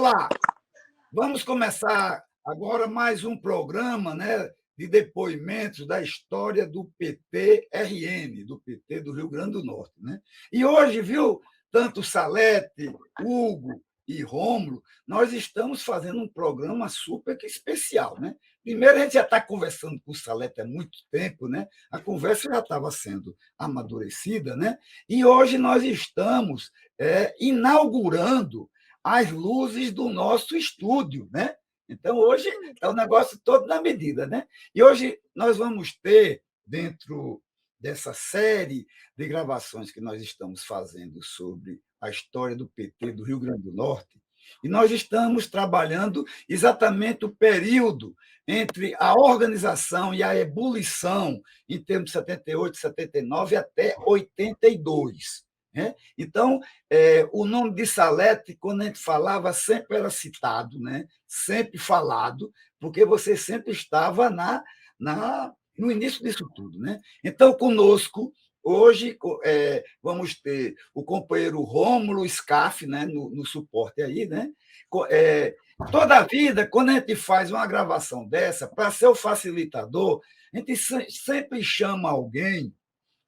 Olá, vamos começar agora mais um programa, né, de depoimentos da história do PT-RN, do PT do Rio Grande do Norte. Né? E hoje, viu, tanto Salete, Hugo e Rômulo, nós estamos fazendo um programa super especial. Né? Primeiro, a gente já está conversando com o Salete há muito tempo, né? A conversa já estava sendo amadurecida, né? E hoje nós estamos inaugurando as luzes do nosso estúdio, né? Então, hoje está o negócio todo na medida, né? E hoje nós vamos ter, dentro dessa série de gravações que nós estamos fazendo sobre a história do PT do Rio Grande do Norte, e nós estamos trabalhando exatamente o período entre a organização e a ebulição, em termos de 78, 79 até 82. Né? Então, o nome de Salete, quando a gente falava, sempre era citado, né? Sempre falado, porque você sempre estava no início disso tudo. Né? Então, conosco, hoje, vamos ter o companheiro Rômulo Scaff, né? no suporte aí. Né? Toda a vida, quando a gente faz uma gravação dessa, para ser o facilitador, a gente sempre chama alguém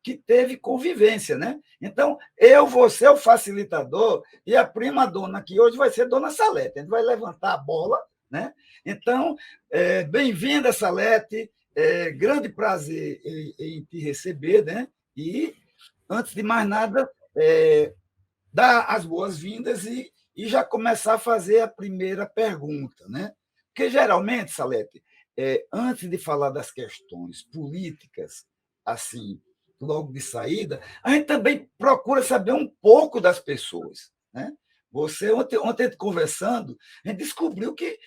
que teve convivência, né? Então, eu vou ser o facilitador e a prima dona aqui hoje vai ser Dona Salete. A gente vai levantar a bola, né? Então, bem-vinda, Salete. Grande prazer em te receber, né? E, antes de mais nada, dar as boas-vindas e já começar a fazer a primeira pergunta, né? Porque, geralmente, Salete, antes de falar das questões políticas, assim, logo de saída, a gente também procura saber um pouco das pessoas. Né? Ontem conversando, a gente descobriu que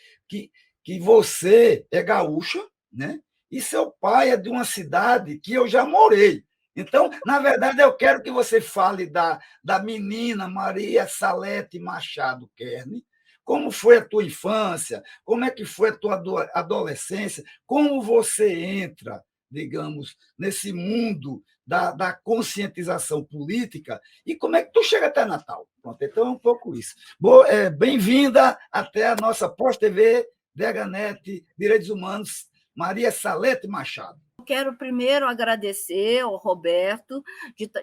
você é gaúcha, né? E seu pai é de uma cidade que eu já morei. Então, na verdade, eu quero que você fale da menina Maria Salete Machado Kerne, como foi a tua infância, como é que foi a tua adolescência, como você entra, digamos, nesse mundo da conscientização política e como é que tu chega até Natal. Pronto, então é um pouco isso. Bem-vinda até a nossa Pós-TV, DHNet, Direitos Humanos, Maria Salete Machado. Quero primeiro agradecer ao Roberto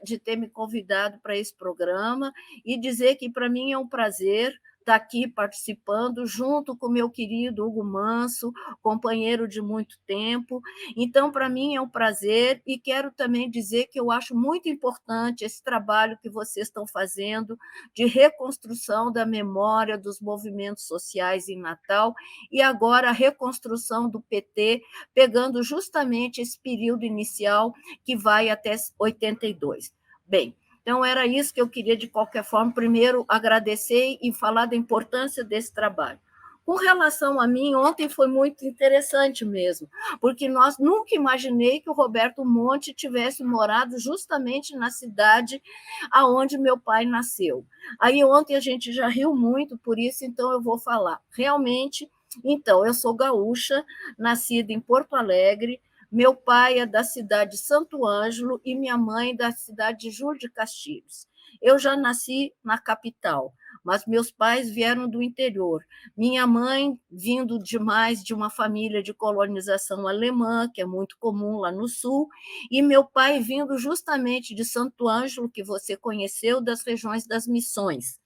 de ter me convidado para esse programa e dizer que para mim é um prazer estar aqui participando junto com meu querido Hugo Manso, companheiro de muito tempo. Então, para mim é um prazer e quero também dizer que eu acho muito importante esse trabalho que vocês estão fazendo de reconstrução da memória dos movimentos sociais em Natal e agora a reconstrução do PT, pegando justamente esse período inicial que vai até 82. Bem, então, era isso que eu queria, de qualquer forma, primeiro agradecer e falar da importância desse trabalho. Com relação a mim, ontem foi muito interessante mesmo, porque nós nunca imaginei que o Roberto Monte tivesse morado justamente na cidade aonde meu pai nasceu. Aí ontem a gente já riu muito por isso, então eu vou falar. Realmente, então, eu sou gaúcha, nascida em Porto Alegre. Meu pai é da cidade de Santo Ângelo e minha mãe da cidade de Júlio de Castilhos. Eu já nasci na capital, mas meus pais vieram do interior. Minha mãe, vindo demais de uma família de colonização alemã, que é muito comum lá no sul, e meu pai vindo justamente de Santo Ângelo, que você conheceu, das regiões das Missões.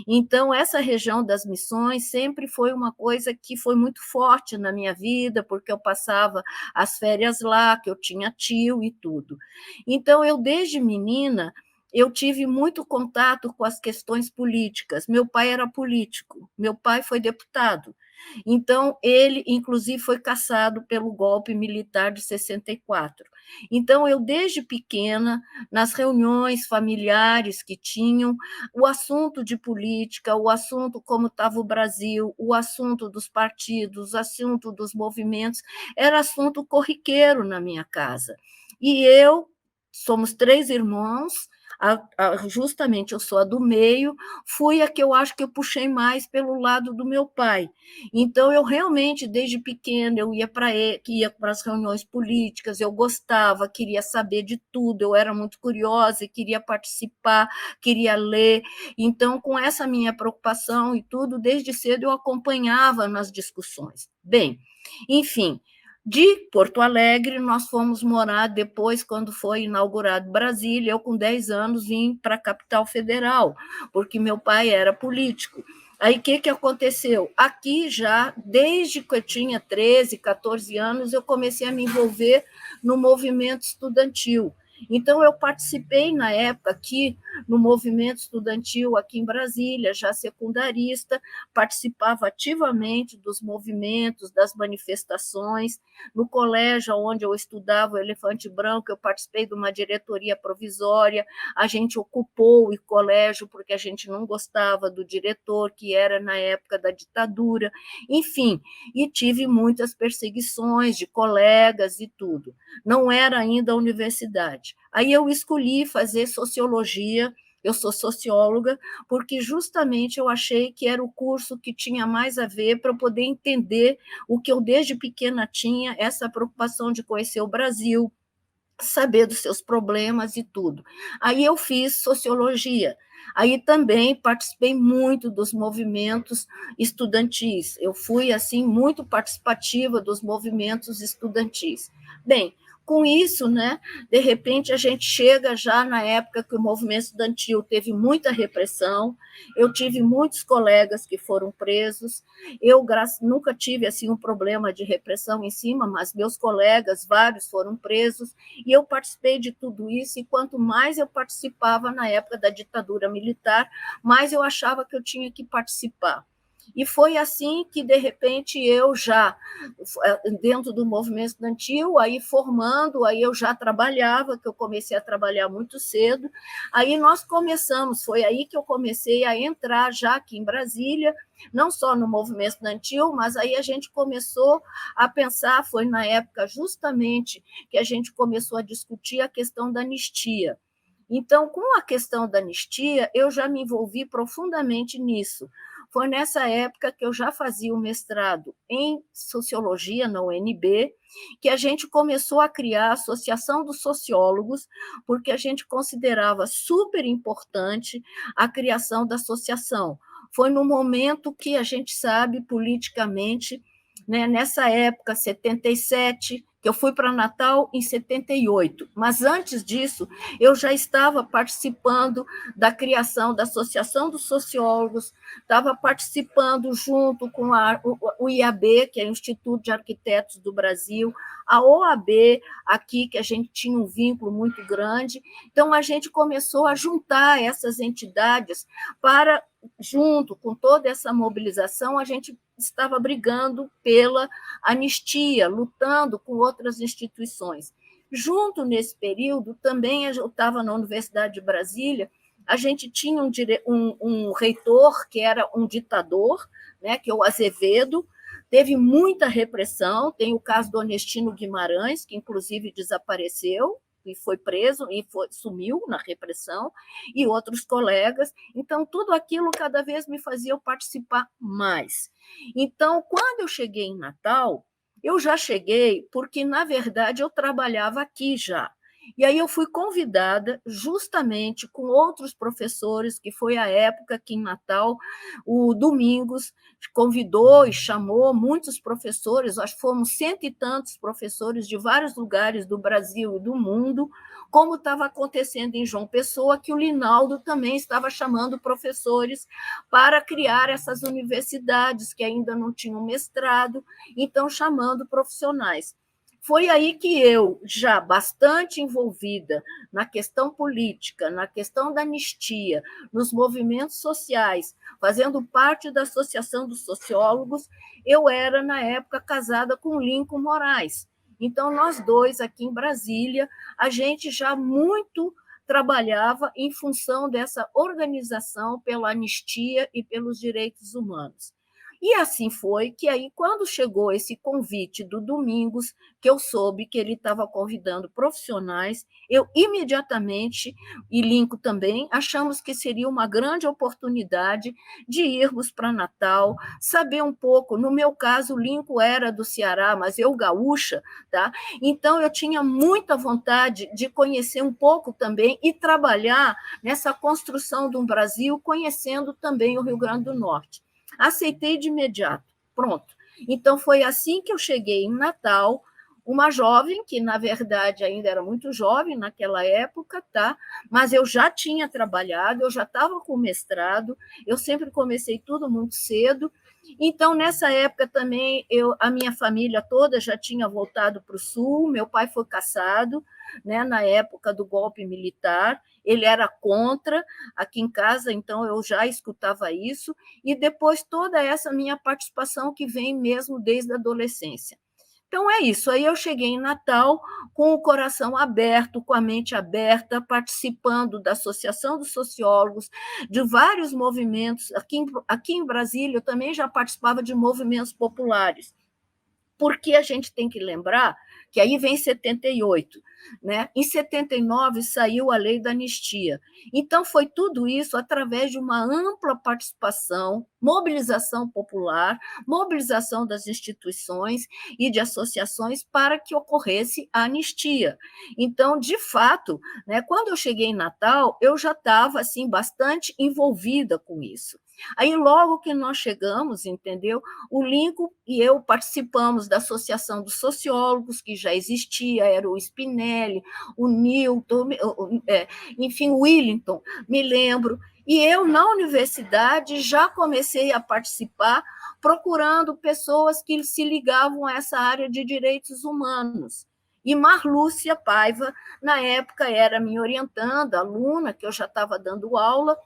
Então, essa região das Missões sempre foi uma coisa que foi muito forte na minha vida, porque eu passava as férias lá, que eu tinha tio e tudo. Então, eu, desde menina, eu tive muito contato com as questões políticas. Meu pai era político, meu pai foi deputado. Então, ele, inclusive, foi cassado pelo golpe militar de 64. Então, eu, desde pequena, nas reuniões familiares que tinham, o assunto de política, o assunto como estava o Brasil, o assunto dos partidos, o assunto dos movimentos, era assunto corriqueiro na minha casa. E eu, somos 3 irmãos, justamente eu sou a do meio, fui a que eu acho que eu puxei mais pelo lado do meu pai. Então, eu realmente, desde pequena, eu ia para as reuniões políticas, eu gostava, queria saber de tudo, eu era muito curiosa e queria participar, queria ler. Então, com essa minha preocupação e tudo, desde cedo eu acompanhava nas discussões. Bem, enfim, de Porto Alegre, nós fomos morar depois, quando foi inaugurado Brasília, eu com 10 anos vim para a capital federal, porque meu pai era político. Aí, o que aconteceu? Aqui já, desde que eu tinha 13, 14 anos, eu comecei a me envolver no movimento estudantil. Então, eu participei, na época, aqui, no movimento estudantil aqui em Brasília, já secundarista, participava ativamente dos movimentos, das manifestações. No colégio onde eu estudava, o Elefante Branco, eu participei de uma diretoria provisória, a gente ocupou o colégio porque a gente não gostava do diretor, que era na época da ditadura, enfim, e tive muitas perseguições de colegas e tudo. Não era ainda a universidade. Aí eu escolhi fazer sociologia, eu sou socióloga, porque justamente eu achei que era o curso que tinha mais a ver para eu poder entender o que eu desde pequena tinha, essa preocupação de conhecer o Brasil, saber dos seus problemas e tudo. Aí eu fiz sociologia. Aí também participei muito dos movimentos estudantis. Eu fui assim muito participativa dos movimentos estudantis. Bem, com isso, né, de repente a gente chega já na época que o movimento estudantil teve muita repressão. Eu tive muitos colegas que foram presos. Eu nunca tive assim um problema de repressão em cima, mas meus colegas, vários foram presos, e eu participei de tudo isso, e quanto mais eu participava na época da ditadura militar, mais eu achava que eu tinha que participar. E foi assim que, de repente, eu já, dentro do movimento estudantil, aí formando, aí eu já trabalhava, que eu comecei a trabalhar muito cedo. Aí nós começamos, foi aí que eu comecei a entrar já aqui em Brasília, não só no movimento estudantil, mas aí a gente começou a pensar, foi na época justamente que a gente começou a discutir a questão da anistia. Então, com a questão da anistia, eu já me envolvi profundamente nisso. Foi nessa época que eu já fazia o mestrado em sociologia na UNB, que a gente começou a criar a Associação dos Sociólogos, porque a gente considerava super importante a criação da associação. Foi no momento que a gente sabe politicamente, né, nessa época, 77, que eu fui para Natal em 78, mas antes disso eu já estava participando da criação da Associação dos Sociólogos, estava participando junto com o IAB, que é o Instituto de Arquitetos do Brasil, a OAB, aqui, que a gente tinha um vínculo muito grande. Então, a gente começou a juntar essas entidades para, junto com toda essa mobilização, a gente estava brigando pela anistia, lutando com outras instituições. Junto nesse período, também eu estava na Universidade de Brasília, a gente tinha um reitor que era um ditador, né, que é o Azevedo, teve muita repressão, tem o caso do Onestino Guimarães, que inclusive desapareceu, e foi preso e sumiu na repressão, e outros colegas. Então, tudo aquilo cada vez me fazia eu participar mais. Então, quando eu cheguei em Natal, eu já cheguei porque, na verdade, eu trabalhava aqui já. E aí eu fui convidada, justamente com outros professores, que foi a época que em Natal o Domingos convidou e chamou muitos professores, acho que fomos cento e tantos professores de vários lugares do Brasil e do mundo, como estava acontecendo em João Pessoa, que o Linaldo também estava chamando professores para criar essas universidades que ainda não tinham mestrado, então chamando profissionais. Foi aí que eu, já bastante envolvida na questão política, na questão da anistia, nos movimentos sociais, fazendo parte da Associação dos Sociólogos, eu era, na época, casada com Lincoln Moraes. Então, nós dois, aqui em Brasília, a gente já muito trabalhava em função dessa organização pela anistia e pelos direitos humanos. E assim foi que aí, quando chegou esse convite do Domingos, que eu soube que ele estava convidando profissionais, eu imediatamente, e Linco também, achamos que seria uma grande oportunidade de irmos para Natal, saber um pouco. No meu caso, o Linco era do Ceará, mas eu gaúcha, tá? Então eu tinha muita vontade de conhecer um pouco também e trabalhar nessa construção de um Brasil, conhecendo também o Rio Grande do Norte. Aceitei de imediato, pronto. Então foi assim que eu cheguei em Natal, uma jovem, que na verdade ainda era muito jovem naquela época, tá? Mas eu já tinha trabalhado, eu já estava com mestrado, eu sempre comecei tudo muito cedo. Então, nessa época também, a minha família toda já tinha voltado para o Sul, meu pai foi cassado, né, na época do golpe militar, ele era contra, aqui em casa, então eu já escutava isso, e depois toda essa minha participação que vem mesmo desde a adolescência. Então é isso. Aí eu cheguei em Natal com o coração aberto, com a mente aberta, participando da Associação dos Sociólogos, de vários movimentos. Aqui em Brasília, eu também já participava de movimentos populares, porque a gente tem que lembrar que aí vem 78, né? Em 79 saiu a lei da anistia. Então foi tudo isso através de uma ampla participação, mobilização popular, mobilização das instituições e de associações para que ocorresse a anistia. Então, de fato, né, quando eu cheguei em Natal, eu já estava assim bastante envolvida com isso. Aí, logo que nós chegamos, entendeu? O Lincoln e eu participamos da Associação dos Sociólogos, que já existia, era o Spinelli, o Newton, enfim, o Willington, me lembro. E eu, na universidade, já comecei a participar, procurando pessoas que se ligavam a essa área de direitos humanos. E Marlúcia Paiva, na época, era minha orientanda, aluna, que eu já estava dando aula,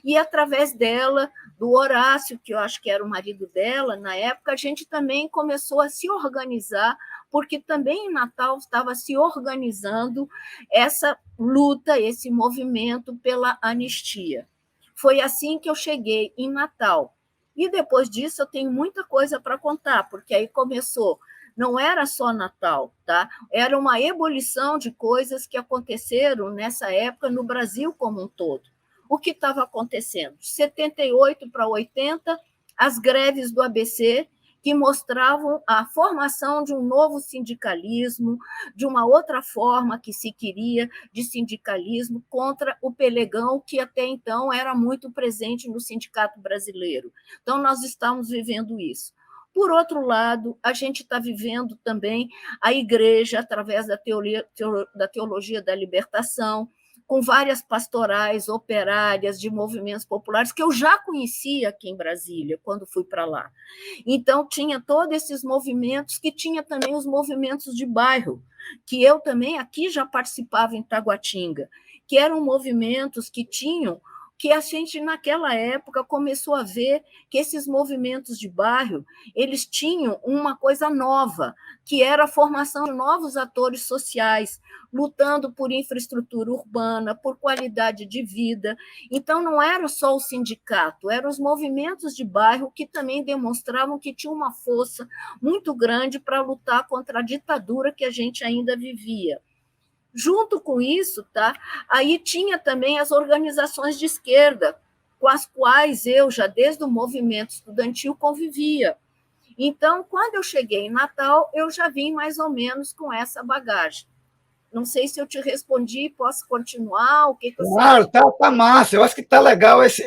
e através dela, do Horácio, que eu acho que era o marido dela, na época, a gente também começou a se organizar, porque também em Natal estava se organizando essa luta, esse movimento pela anistia. Foi assim que eu cheguei em Natal. E depois disso eu tenho muita coisa para contar, porque aí começou. Não era só Natal, tá? Era uma ebulição de coisas que aconteceram nessa época no Brasil como um todo. O que estava acontecendo? 78 para 80, as greves do ABC, que mostravam a formação de um novo sindicalismo, de uma outra forma que se queria de sindicalismo contra o pelegão, que até então era muito presente no sindicato brasileiro. Então, nós estamos vivendo isso. Por outro lado, a gente está vivendo também a igreja, através da teologia da libertação, com várias pastorais operárias de movimentos populares que eu já conhecia aqui em Brasília, quando fui para lá. Então, tinha todos esses movimentos, que tinha também os movimentos de bairro, que eu também aqui já participava em Taguatinga, que eram movimentos que tinham, que a gente, naquela época, começou a ver que esses movimentos de bairro, eles tinham uma coisa nova, que era a formação de novos atores sociais, lutando por infraestrutura urbana, por qualidade de vida. Então, não era só o sindicato, eram os movimentos de bairro que também demonstravam que tinha uma força muito grande para lutar contra a ditadura que a gente ainda vivia. Junto com isso, tá? Aí tinha também as organizações de esquerda, com as quais eu, já desde o movimento estudantil, convivia. Então, quando eu cheguei em Natal, eu já vim mais ou menos com essa bagagem. Não sei se eu te respondi, posso continuar? O que, que você Claro, acha? tá massa. Eu acho que tá legal essa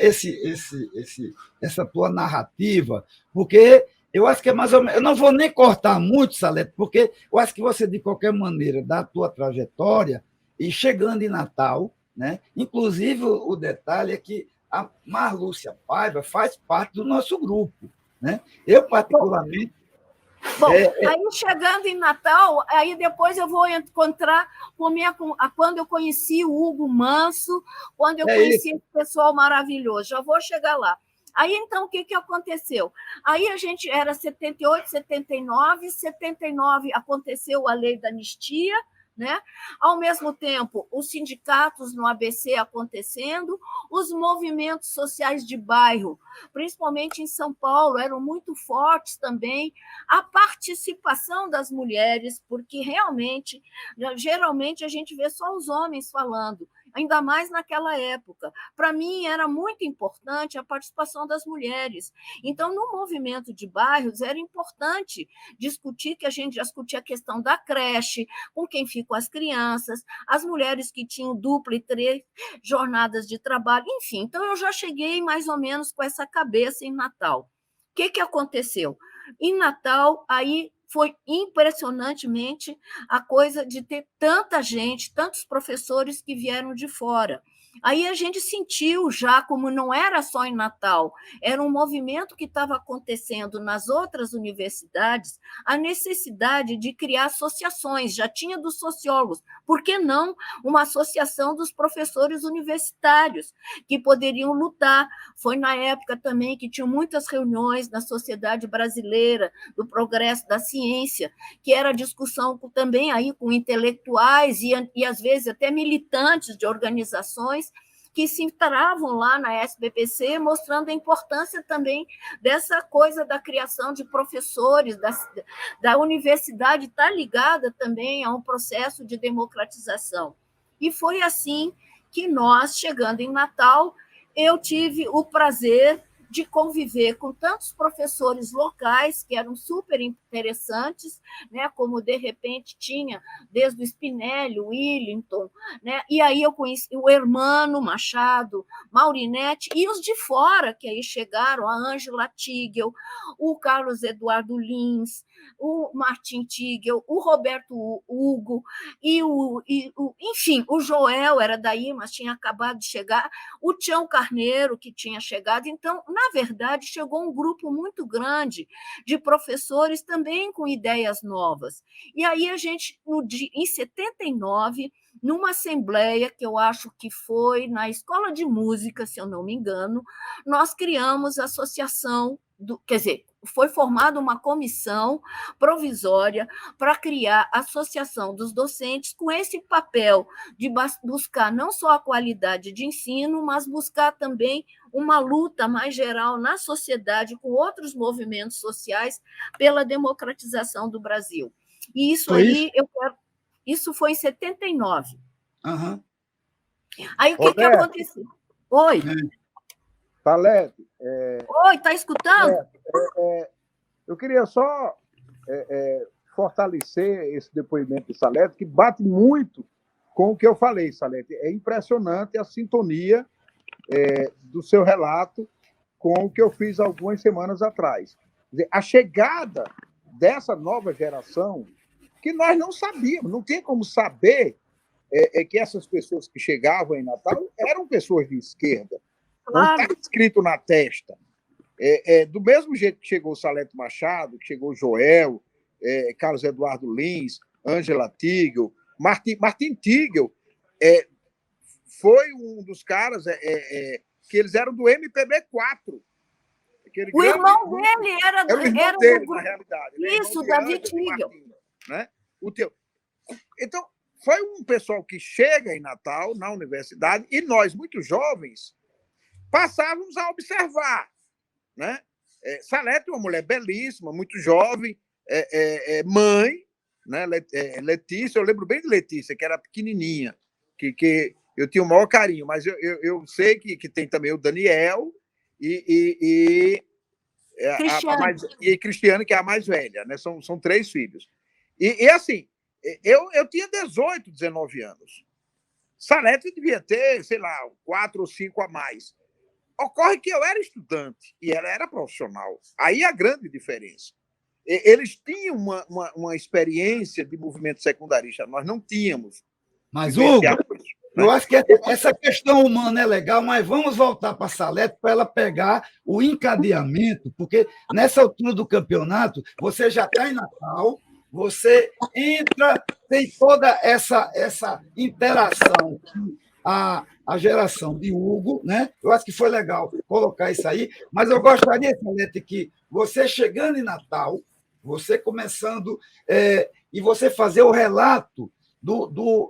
tua narrativa, porque eu acho que é mais ou menos. Eu não vou nem cortar muito, Salete, porque eu acho que você, de qualquer maneira, da tua trajetória, e chegando em Natal, né? Inclusive, o detalhe é que a Marlúcia Paiva faz parte do nosso grupo. Né? Eu, particularmente. Bom, aí chegando em Natal, aí depois eu vou encontrar quando eu conheci o Hugo Manso, quando eu conheci esse pessoal maravilhoso. Já vou chegar lá. Aí, então, o que, que aconteceu? Aí a gente era 78, 79 aconteceu a lei da anistia, né? Ao mesmo tempo, os sindicatos no ABC acontecendo, os movimentos sociais de bairro, principalmente em São Paulo, eram muito fortes também, a participação das mulheres, porque realmente, geralmente, a gente vê só os homens falando, ainda mais naquela época. Para mim, era muito importante a participação das mulheres. Então, no movimento de bairros, era importante discutir, que a gente já discutia a questão da creche, com quem ficam as crianças, as mulheres que tinham dupla e três jornadas de trabalho, enfim. Então, eu já cheguei mais ou menos com essa cabeça em Natal. O que aconteceu? Em Natal, aí foi impressionantemente a coisa de ter tanta gente, tantos professores que vieram de fora. Aí a gente sentiu já, como não era só em Natal, era um movimento que estava acontecendo nas outras universidades, a necessidade de criar associações, já tinha dos sociólogos, por que não uma associação dos professores universitários, que poderiam lutar? Foi na época também que tinham muitas reuniões na sociedade brasileira, do progresso da ciência, que era discussão também aí com intelectuais e às vezes até militantes de organizações que se entravam lá na SBPC, mostrando a importância também dessa coisa da criação de professores, da universidade estar ligada também a um processo de democratização. E foi assim que nós, chegando em Natal, eu tive o prazer de conviver com tantos professores locais que eram super interessantes, né, como de repente tinha desde o Spinelli, o Willington, né, e aí eu conheci o Hermano Machado, Maurinete, e os de fora que aí chegaram, a Ângela Tigel, o Carlos Eduardo Lins, o Martin Tigel, o Roberto Hugo, enfim, o Joel era daí, mas tinha acabado de chegar, o Tião Carneiro, que tinha chegado. Então, na verdade, chegou um grupo muito grande de professores também com ideias novas. E aí a gente, em 79, numa assembleia, que eu acho que foi na Escola de Música, se eu não me engano, nós criamos a associação, quer dizer, foi formada uma comissão provisória para criar a associação dos docentes com esse papel de buscar não só a qualidade de ensino, mas buscar também uma luta mais geral na sociedade com outros movimentos sociais pela democratização do Brasil. E isso aí, isso foi em 79. Uhum. Aí o que aconteceu? Oi. Salete. Oi, está escutando? Eu queria só fortalecer esse depoimento de Salete, que bate muito com o que eu falei, Salete. É impressionante a sintonia do seu relato com o que eu fiz algumas semanas atrás. Quer dizer, a chegada dessa nova geração, que nós não sabíamos, não tem como saber que essas pessoas que chegavam em Natal eram pessoas de esquerda. Claro. Não está escrito na testa. Do mesmo jeito que chegou o Salete Machado, que chegou o Joel, Carlos Eduardo Lins, Ângela Tigel, Martin Tigel, foi um dos caras que eles eram do MPB4. O irmão dele era o irmão dele, na realidade. Isso, Davi Tigel. Né? Então, foi um pessoal que chega em Natal, na universidade, e nós, muito jovens, passávamos a observar. Né? Salete é uma mulher belíssima, muito jovem, mãe, né? Letícia, eu lembro bem de Letícia, que era pequenininha, que eu tinha o maior carinho, mas eu sei que tem também o Daniel e Cristiane, que é a mais velha, né? São 3 filhos. E assim, eu tinha 18, 19 anos. Salete devia ter, sei lá, 4 ou 5 a mais. Ocorre que eu era estudante e ela era profissional. Aí a grande diferença. Eles tinham uma experiência de movimento secundarista, nós não tínhamos. Mas, Hugo, eu acho que essa questão humana é legal, mas vamos voltar para a Salete para ela pegar o encadeamento, porque nessa altura do campeonato, você já está em Natal, você entra, tem toda essa interação com a geração de Hugo, né? Eu acho que foi legal colocar isso aí, mas eu gostaria, Salete, que você chegando em Natal, você começando e você fazer o relato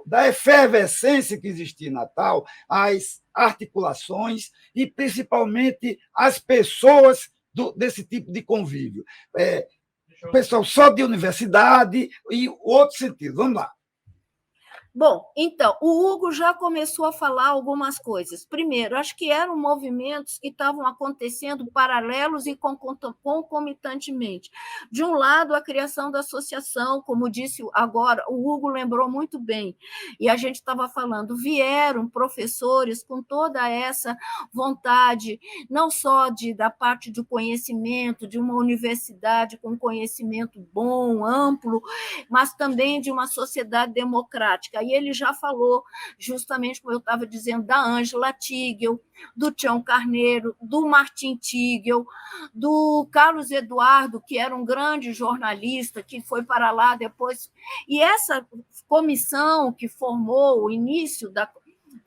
da efervescência que existia em Natal, as articulações e, principalmente, as pessoas desse tipo de convívio. O pessoal só de universidade e outro sentido. Vamos lá. Bom, então, o Hugo já começou a falar algumas coisas. Primeiro, acho que eram movimentos que estavam acontecendo paralelos e concomitantemente. De um lado, a criação da associação, como disse agora, o Hugo lembrou muito bem, e a gente estava falando, vieram professores com toda essa vontade, não só da parte do conhecimento, de uma universidade com conhecimento bom, amplo, mas também de uma sociedade democrática. E ele já falou, justamente como eu estava dizendo, da Ângela Tigel, do Tião Carneiro, do Martim Tigel, do Carlos Eduardo, que era um grande jornalista, que foi para lá depois. E essa comissão que formou o início da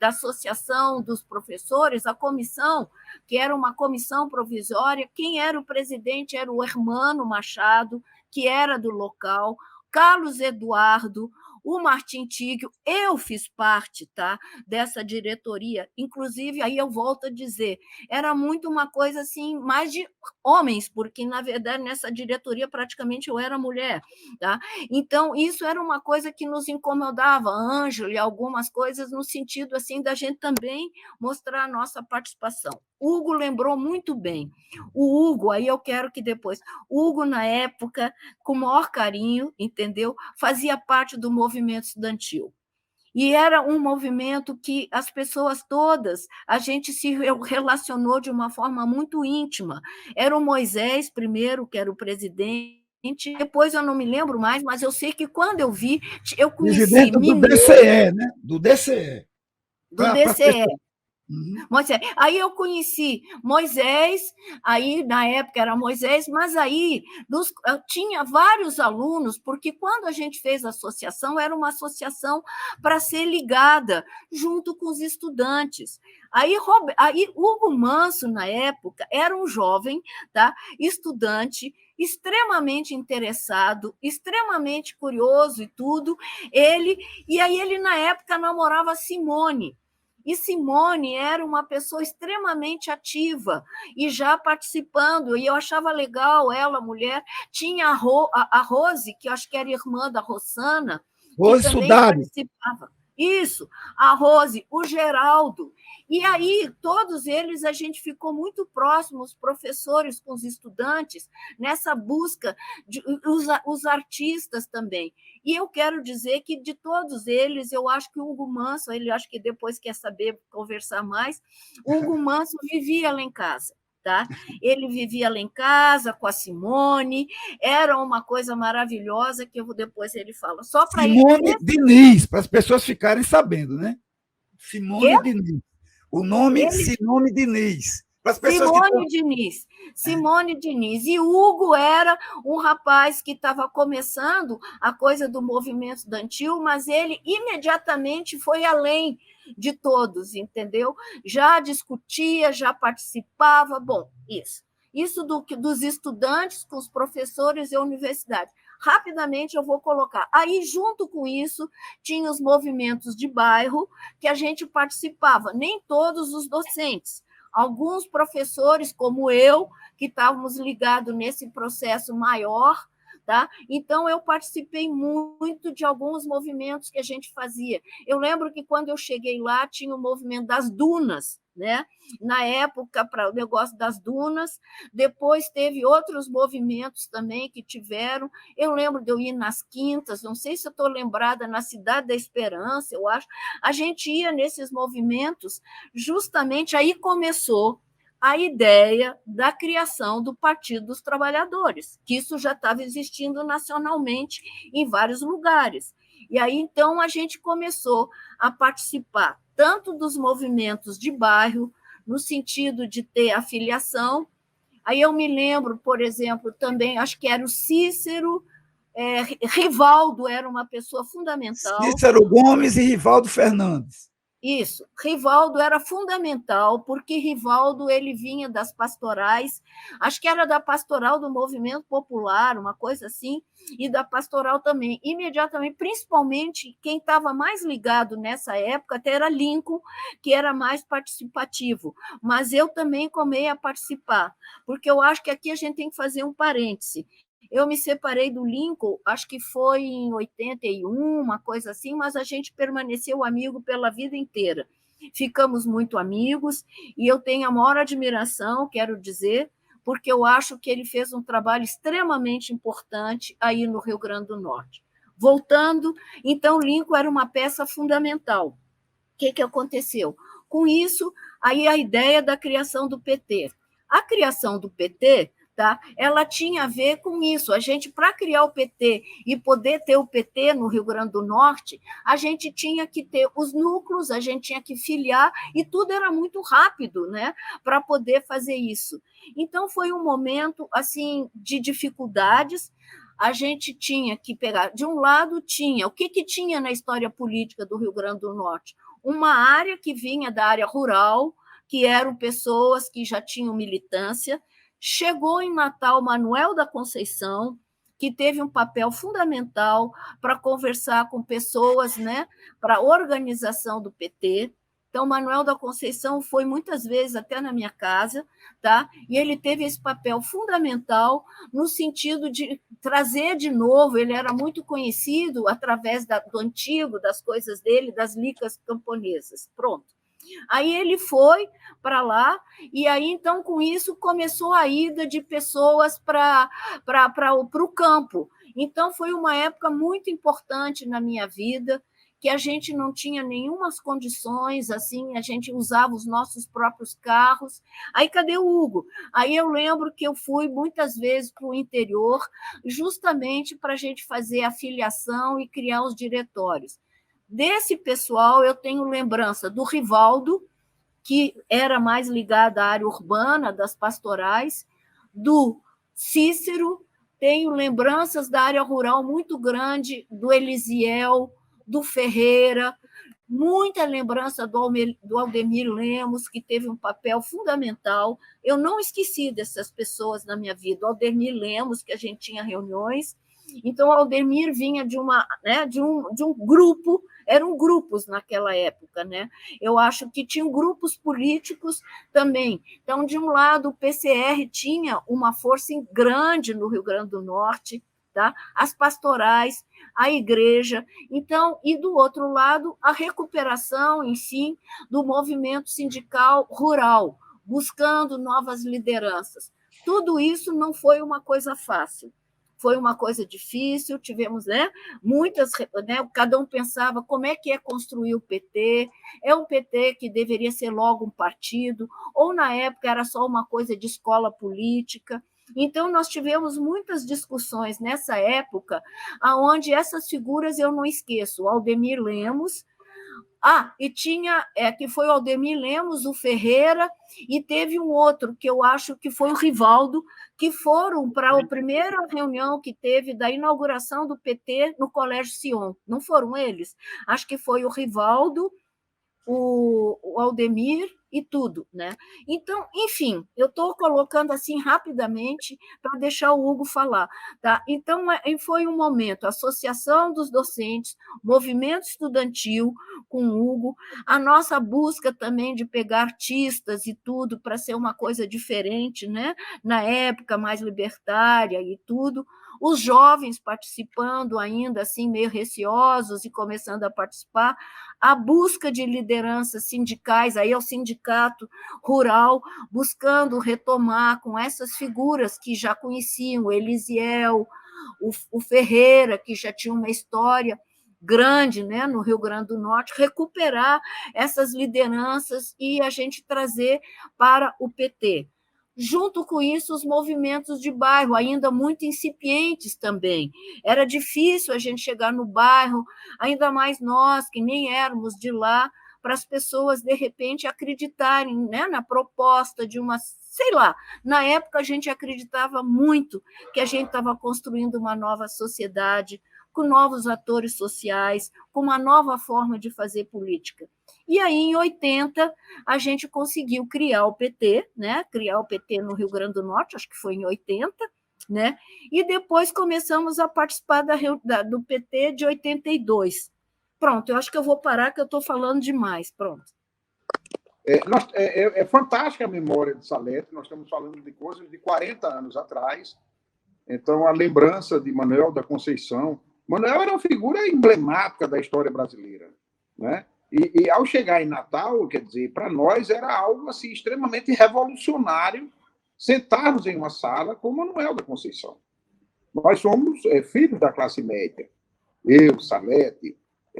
Associação dos Professores, a comissão, que era uma comissão provisória, quem era o presidente era o Hermano Machado, que era do local, Carlos Eduardo, o Martim Tigel, eu fiz parte, tá, dessa diretoria, inclusive, aí eu volto a dizer, era muito uma coisa assim, mais de homens, porque, na verdade, nessa diretoria praticamente eu era mulher, tá? Então, isso era uma coisa que nos incomodava, Ângelo, e algumas coisas no sentido assim da gente também mostrar a nossa participação. Hugo lembrou muito bem. O Hugo, aí eu quero que depois... Hugo, na época, com o maior carinho, entendeu? Fazia parte do movimento estudantil. E era um movimento que as pessoas todas, a gente se relacionou de uma forma muito íntima. Era o Moisés, primeiro, que era o presidente, depois eu não me lembro mais, mas eu sei que quando eu vi, eu conheci... Presidente do DCE, né? Do DCE. Do DCE. Moisés. Aí eu conheci Moisés, aí na época era Moisés, mas aí tinha vários alunos, porque quando a gente fez a associação, era uma associação para ser ligada junto com os estudantes. Aí Hugo Manso, na época, era um jovem, tá, estudante, extremamente interessado, extremamente curioso e tudo. E aí ele, na época, namorava Simone. E Simone era uma pessoa extremamente ativa e já participando, e eu achava legal ela, mulher. Tinha a Rose, que eu acho que era irmã da Rossana, Rose que também Sudari. participava. Isso, a Rose, o Geraldo. E aí, todos eles, a gente ficou muito próximo, os professores com os estudantes, nessa busca, os artistas também. E eu quero dizer que, de todos eles, eu acho que o Hugo Manso, ele acho que depois quer saber conversar mais, o Hugo Manso vivia lá em casa. Tá? Ele vivia lá em casa com a Simone, era uma coisa maravilhosa que depois ele fala. Só para Simone Diniz, para as pessoas ficarem sabendo, né? Simone Diniz. O nome Simone Diniz. Para as pessoas Simone Diniz. E Hugo era um rapaz que estava começando a coisa do movimento estudantil, mas ele imediatamente foi além de todos, entendeu? Já discutia, já participava. Bom, isso dos estudantes com os professores e a universidade. Rapidamente eu vou colocar. Aí, junto com isso, tinha os movimentos de bairro que a gente participava, nem todos os docentes. Alguns professores, como eu, que estávamos ligados nesse processo maior, tá? Então, eu participei muito de alguns movimentos que a gente fazia. Eu lembro que, quando eu cheguei lá, tinha o movimento das dunas, né? Na época, para o negócio das dunas. Depois teve outros movimentos também que tiveram. Eu lembro de eu ir nas quintas, não sei se eu estou lembrada, na Cidade da Esperança, eu acho. A gente ia nesses movimentos, justamente aí começou a ideia da criação do Partido dos Trabalhadores, que isso já estava existindo nacionalmente em vários lugares. E aí, então, a gente começou a participar tanto dos movimentos de bairro, no sentido de ter afiliação. Aí eu me lembro, por exemplo, também, acho que era o Cícero, Rivaldo era uma pessoa fundamental. Cícero Gomes e Rivaldo Fernandes. Isso. Rivaldo era fundamental, porque Rivaldo ele vinha das pastorais, acho que era da pastoral do Movimento Popular, uma coisa assim, e da pastoral também. Imediatamente, principalmente, quem estava mais ligado nessa época até era Lincoln, que era mais participativo. Mas eu também comecei a participar, porque eu acho que aqui a gente tem que fazer um parêntese. Eu me separei do Lincoln, acho que foi em 81, uma coisa assim, mas a gente permaneceu amigo pela vida inteira. Ficamos muito amigos e eu tenho a maior admiração, quero dizer, porque eu acho que ele fez um trabalho extremamente importante aí no Rio Grande do Norte. Voltando, então, Lincoln era uma peça fundamental. O que aconteceu? Com isso, aí a ideia da criação do PT. A criação do PT, tá? Ela tinha a ver com isso. A gente, para criar o PT e poder ter o PT no Rio Grande do Norte, a gente tinha que ter os núcleos, a gente tinha que filiar, e tudo era muito rápido, né? Para poder fazer isso. Então, foi um momento assim de dificuldades. A gente tinha que pegar, de um lado tinha, o que tinha na história política do Rio Grande do Norte? Uma área que vinha da área rural, que eram pessoas que já tinham militância. Chegou em Natal Manuel da Conceição, que teve um papel fundamental para conversar com pessoas, né, para a organização do PT. Então, Manuel da Conceição foi muitas vezes até na minha casa, tá? E ele teve esse papel fundamental no sentido de trazer de novo, ele era muito conhecido através do antigo, das coisas dele, das licas camponesas. Pronto. Aí ele foi para lá, e aí, então, com isso, começou a ida de pessoas para o campo. Então, foi uma época muito importante na minha vida, que a gente não tinha nenhumas condições, assim, a gente usava os nossos próprios carros. Aí, cadê o Hugo? Aí eu lembro que eu fui muitas vezes para o interior, justamente para a gente fazer a filiação e criar os diretórios. Desse pessoal, eu tenho lembrança do Rivaldo, que era mais ligado à área urbana, das pastorais, do Cícero, tenho lembranças da área rural muito grande, do Elisiel, do Ferreira, muita lembrança do Aldemir Lemos, que teve um papel fundamental. Eu não esqueci dessas pessoas na minha vida. O Aldemir Lemos, que a gente tinha reuniões. Então, o Aldemir vinha de um grupo, eram grupos naquela época, né? Eu acho que tinham grupos políticos também. Então, de um lado, o PCR tinha uma força grande no Rio Grande do Norte, tá? As pastorais, a igreja. Então, e do outro lado, a recuperação em si do movimento sindical rural, buscando novas lideranças. Tudo isso não foi uma coisa fácil. Foi uma coisa difícil, tivemos, né, muitas, né, cada um pensava como é que é construir o PT, é um PT que deveria ser logo um partido, ou na época era só uma coisa de escola política. Então, nós tivemos muitas discussões nessa época, onde essas figuras eu não esqueço, o Aldemir Lemos, e tinha, que foi o Aldemir Lemos, o Ferreira, e teve um outro, que eu acho que foi o Rivaldo, que foram para a primeira reunião que teve da inauguração do PT no Colégio Sion. Não foram eles? Acho que foi o Rivaldo, o Aldemir e tudo, né? Então, enfim, eu estou colocando assim rapidamente para deixar o Hugo falar, tá? Então, foi um momento, Associação dos Docentes, movimento estudantil com o Hugo, a nossa busca também de pegar artistas e tudo para ser uma coisa diferente, né? Na época mais libertária e tudo, os jovens participando ainda assim meio receosos e começando a participar, a busca de lideranças sindicais, aí é o sindicato rural, buscando retomar com essas figuras que já conheciam, o Elisiel, o Ferreira, que já tinha uma história grande, né, no Rio Grande do Norte, recuperar essas lideranças e a gente trazer para o PT. Junto com isso, os movimentos de bairro, ainda muito incipientes também. Era difícil a gente chegar no bairro, ainda mais nós, que nem éramos de lá, para as pessoas, de repente, acreditarem, né, na proposta de uma. Sei lá, na época a gente acreditava muito que a gente estava construindo uma nova sociedade com novos atores sociais, com uma nova forma de fazer política. E aí, em 80, a gente conseguiu criar o PT, né? Criar o PT no Rio Grande do Norte, acho que foi em 80, né? E depois começamos a participar do PT de 82. Pronto, eu acho que eu vou parar, que eu estou falando demais. Pronto. É fantástica a memória de Salete, nós estamos falando de coisas de 40 anos atrás. Então, a lembrança de Manuel da Conceição. Manuel era uma figura emblemática da história brasileira, né? E ao chegar em Natal, quer dizer, para nós era algo assim, extremamente revolucionário sentarmos em uma sala com Manuel da Conceição. Nós somos filhos da classe média. Eu, Salete,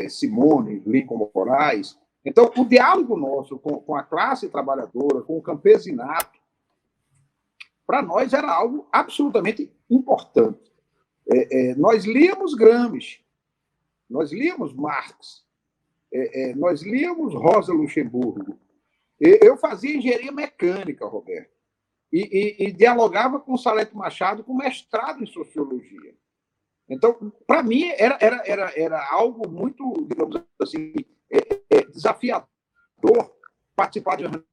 Simone, Lincoln Moraes. Então, o diálogo nosso com a classe trabalhadora, com o campesinato, para nós era algo absolutamente importante. Nós líamos Gramsci, nós líamos Marx, nós líamos Rosa Luxemburgo. Eu fazia engenharia mecânica, Roberto, e dialogava com Salete Machado com mestrado em sociologia. Então, para mim, era algo muito, digamos assim, desafiador participar de uma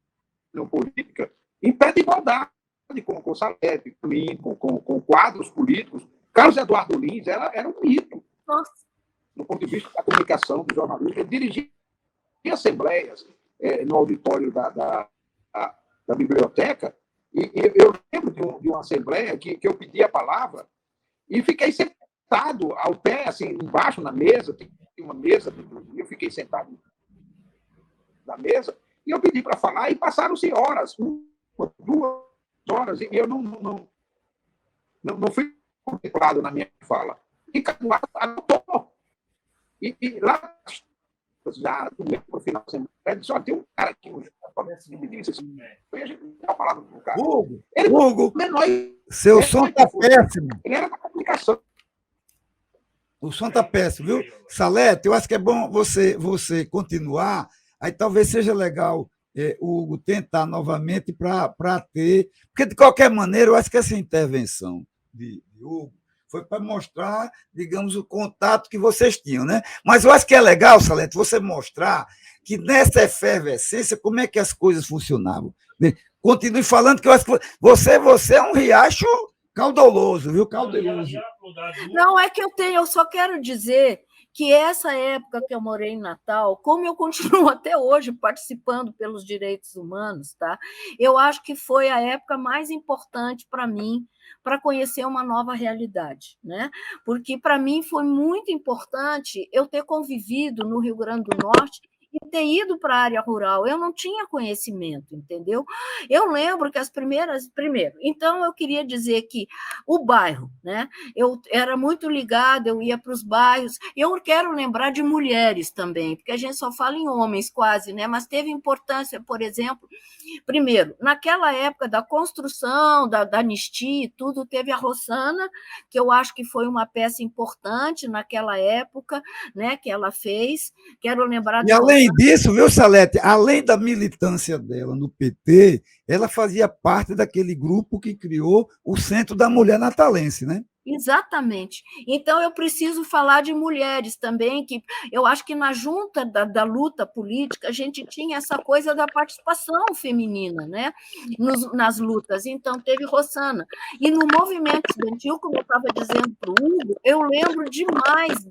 reunião política em pé de igualdade com Salete, com mim, com quadros políticos. Carlos Eduardo Lins era um mito. Nossa. Do ponto de vista da comunicação, do jornalismo. Ele dirigia assembleias no auditório da biblioteca, e eu lembro de uma assembleia que eu pedi a palavra e fiquei sentado ao pé, assim, embaixo na mesa, tem uma mesa, eu fiquei sentado na mesa, e eu pedi para falar, e passaram-se horas, 2 horas, e eu não fui contemplado na minha fala. E Eduardo anotou. E lá, já no final da semana, ele disse: tem um cara aqui, a gente dá a palavra para o cara. Hugo, seu som está péssimo. Ele era da comunicação. O som está péssimo, viu? Salete, eu acho que é bom você continuar, aí talvez seja legal o Hugo tentar novamente para ter... Porque, de qualquer maneira, eu acho que essa intervenção de Hugo foi para mostrar, digamos, o contato que vocês tinham, né? Mas eu acho que é legal, Salete, você mostrar que nessa efervescência, como é que as coisas funcionavam. Continue falando, que eu acho que você é um riacho caudaloso, viu? Caudaloso. Não, é que eu só quero dizer que essa época que eu morei em Natal, como eu continuo até hoje participando pelos direitos humanos, tá? Eu acho que foi a época mais importante para mim, para conhecer uma nova realidade, né? Porque para mim foi muito importante eu ter convivido no Rio Grande do Norte e ter ido para a área rural. Eu não tinha conhecimento, entendeu? Eu lembro que primeiro, então eu queria dizer que o bairro, né? Eu era muito ligada, eu ia para os bairros. Eu quero lembrar de mulheres também, porque a gente só fala em homens quase, né? Mas teve importância, por exemplo, primeiro, naquela época da construção, da anistia e tudo, teve a Rossana, que eu acho que foi uma peça importante naquela época, né, que ela fez. Quero lembrar de além disso, viu, Salete, além da militância dela no PT, ela fazia parte daquele grupo que criou o Centro da Mulher Natalense, né? Exatamente. Então, eu preciso falar de mulheres também, que eu acho que na junta da luta política a gente tinha essa coisa da participação feminina, né? Nas lutas. Então, teve Rossana. E no movimento estudantil, como eu estava dizendo para o Hugo, eu lembro demais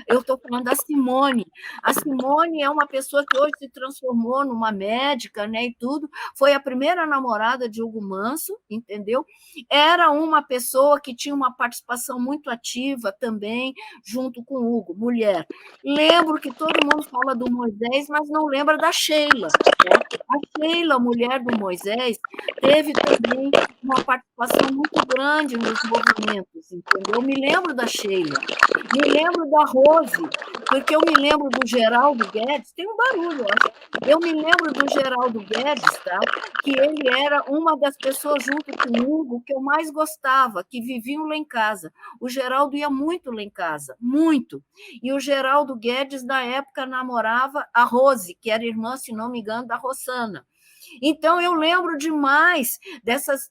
eu estou falando da Simone. A Simone é uma pessoa que hoje se transformou numa médica, né? E tudo. Foi a primeira namorada de Hugo Manso, entendeu? Era uma pessoa que tinha uma participação muito ativa também, junto com o Hugo, mulher. Lembro que todo mundo fala do Moisés, mas não lembra da Sheila. Né? A Sheila, mulher do Moisés, teve também uma participação muito grande nos movimentos, entendeu? Eu me lembro da Sheila, me lembro da Rose, porque eu me lembro do Geraldo Guedes, tem um barulho, eu me lembro do Geraldo Guedes, tá? Que ele era uma das pessoas, junto com o Hugo, que eu mais gostava, que viviam lá em casa. O Geraldo ia muito lá em casa, muito. E o Geraldo Guedes, na época, namorava a Rose, que era irmã, se não me engano, da Rossana. Então, eu lembro demais dessas,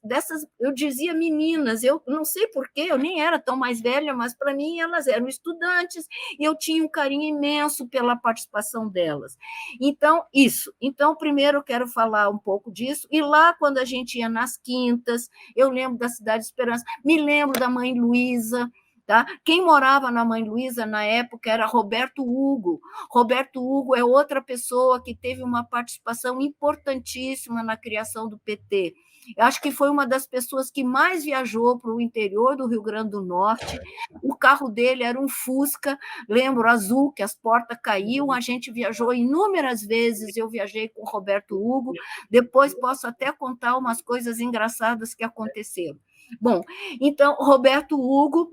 eu dizia meninas, eu não sei porquê, eu nem era tão mais velha, mas para mim elas eram estudantes e eu tinha um carinho imenso pela participação delas. Então, isso. Então, primeiro eu quero falar um pouco disso. E lá, quando a gente ia nas quintas, eu lembro da Cidade de Esperança, me lembro da Mãe Luísa. Tá? Quem morava na Mãe Luísa na época era Roberto Hugo. Roberto Hugo é outra pessoa que teve uma participação importantíssima na criação do PT. Eu acho que foi uma das pessoas que mais viajou para o interior do Rio Grande do Norte. O carro dele era um Fusca, lembro, azul, que as portas caíam. A gente viajou inúmeras vezes, eu viajei com o Roberto Hugo. Depois posso até contar umas coisas engraçadas que aconteceram. Bom, então, Roberto Hugo,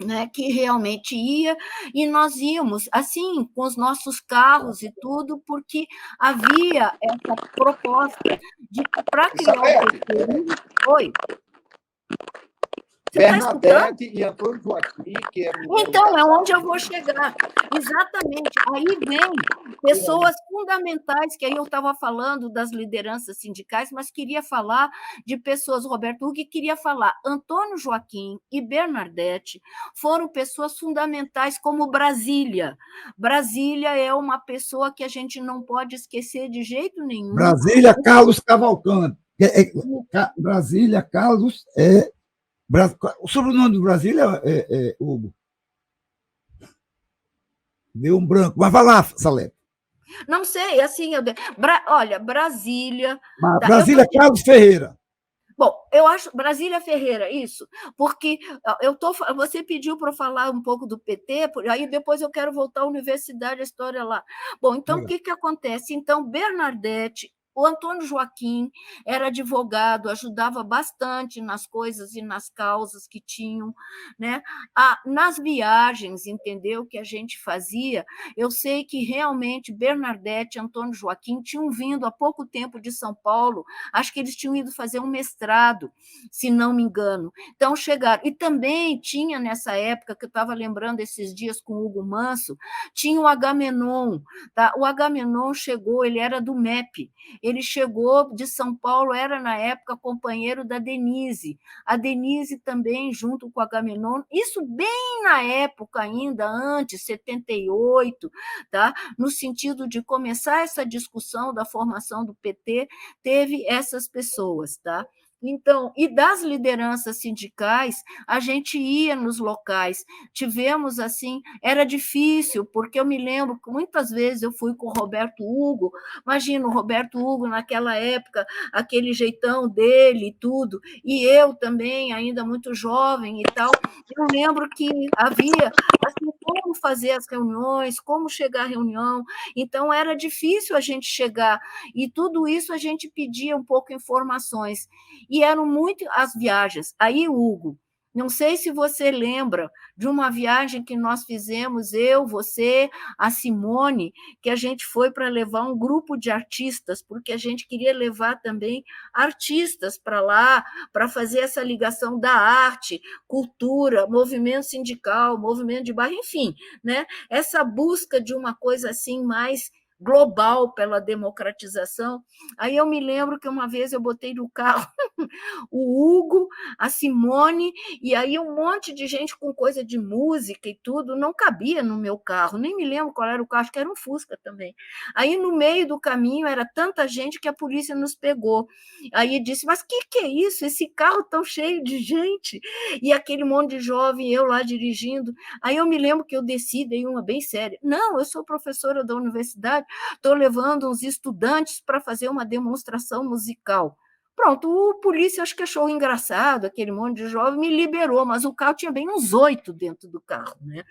né, que realmente ia, e nós íamos, assim, com os nossos carros e tudo, porque havia essa proposta de para criar o PT. Oi? Você está escutando? Bernadette e Antônio Joaquim, que é Então, é onde eu vou chegar. Exatamente. Aí vem pessoas fundamentais, que aí eu estava falando das lideranças sindicais, mas queria falar de pessoas, Roberto Hugo, queria falar, Antônio Joaquim e Bernadette foram pessoas fundamentais como Brasília. Brasília é uma pessoa que a gente não pode esquecer de jeito nenhum. Brasília, Carlos Cavalcante. Brasília, Carlos o sobrenome do Brasília é Hugo. Deu um branco. Mas vai lá, Salete. Não sei, assim, olha, Brasília. Tá, Brasília, Carlos Ferreira. Bom, eu acho Brasília Ferreira, isso, porque você pediu para eu falar um pouco do PT, aí depois eu quero voltar à universidade, a história lá. Bom, então o que acontece? Então, Bernadette, o Antônio Joaquim era advogado, ajudava bastante nas coisas e nas causas que tinham, né? Nas viagens, entendeu? Que a gente fazia, eu sei que realmente Bernadette e Antônio Joaquim tinham vindo há pouco tempo de São Paulo, acho que eles tinham ido fazer um mestrado, se não me engano. Então, chegaram. E também tinha nessa época, que eu estava lembrando esses dias com o Hugo Manso, tinha o Agamenon. Tá? O Agamenon chegou, ele era do MEP. Ele chegou de São Paulo, era na época companheiro da Denise. A Denise também, junto com o Agamenon, isso bem na época ainda, antes, 78, tá? No sentido de começar essa discussão da formação do PT, teve essas pessoas, tá? Então, e das lideranças sindicais, a gente ia nos locais, tivemos assim, era difícil, porque eu me lembro que muitas vezes eu fui com o Roberto Hugo, imagina o Roberto Hugo naquela época, aquele jeitão dele e tudo, e eu também, ainda muito jovem e tal, eu lembro que havia, assim, como fazer as reuniões, como chegar à reunião, então era difícil a gente chegar, e tudo isso a gente pedia um pouco informações, e eram muito as viagens. Aí, Hugo, não sei se você lembra de uma viagem que nós fizemos, eu, você, a Simone, que a gente foi para levar um grupo de artistas, porque a gente queria levar também artistas para lá, para fazer essa ligação da arte, cultura, movimento sindical, movimento de bairro, enfim, né? Essa busca de uma coisa assim mais global pela democratização. Aí eu me lembro que uma vez eu botei no carro o Hugo, a Simone, e aí um monte de gente com coisa de música e tudo, não cabia no meu carro, nem me lembro qual era o carro, acho que era um Fusca também. Aí no meio do caminho era tanta gente que a polícia nos pegou. Aí disse, mas que é isso? Esse carro tão cheio de gente? E aquele monte de jovem, eu lá dirigindo. Aí eu me lembro que eu desci, dei uma bem séria. Não, eu sou professora da universidade, estou levando uns estudantes para fazer uma demonstração musical. Pronto, o polícia acho que achou engraçado, aquele monte de jovem, me liberou, mas o carro tinha bem uns 8 dentro do carro, né?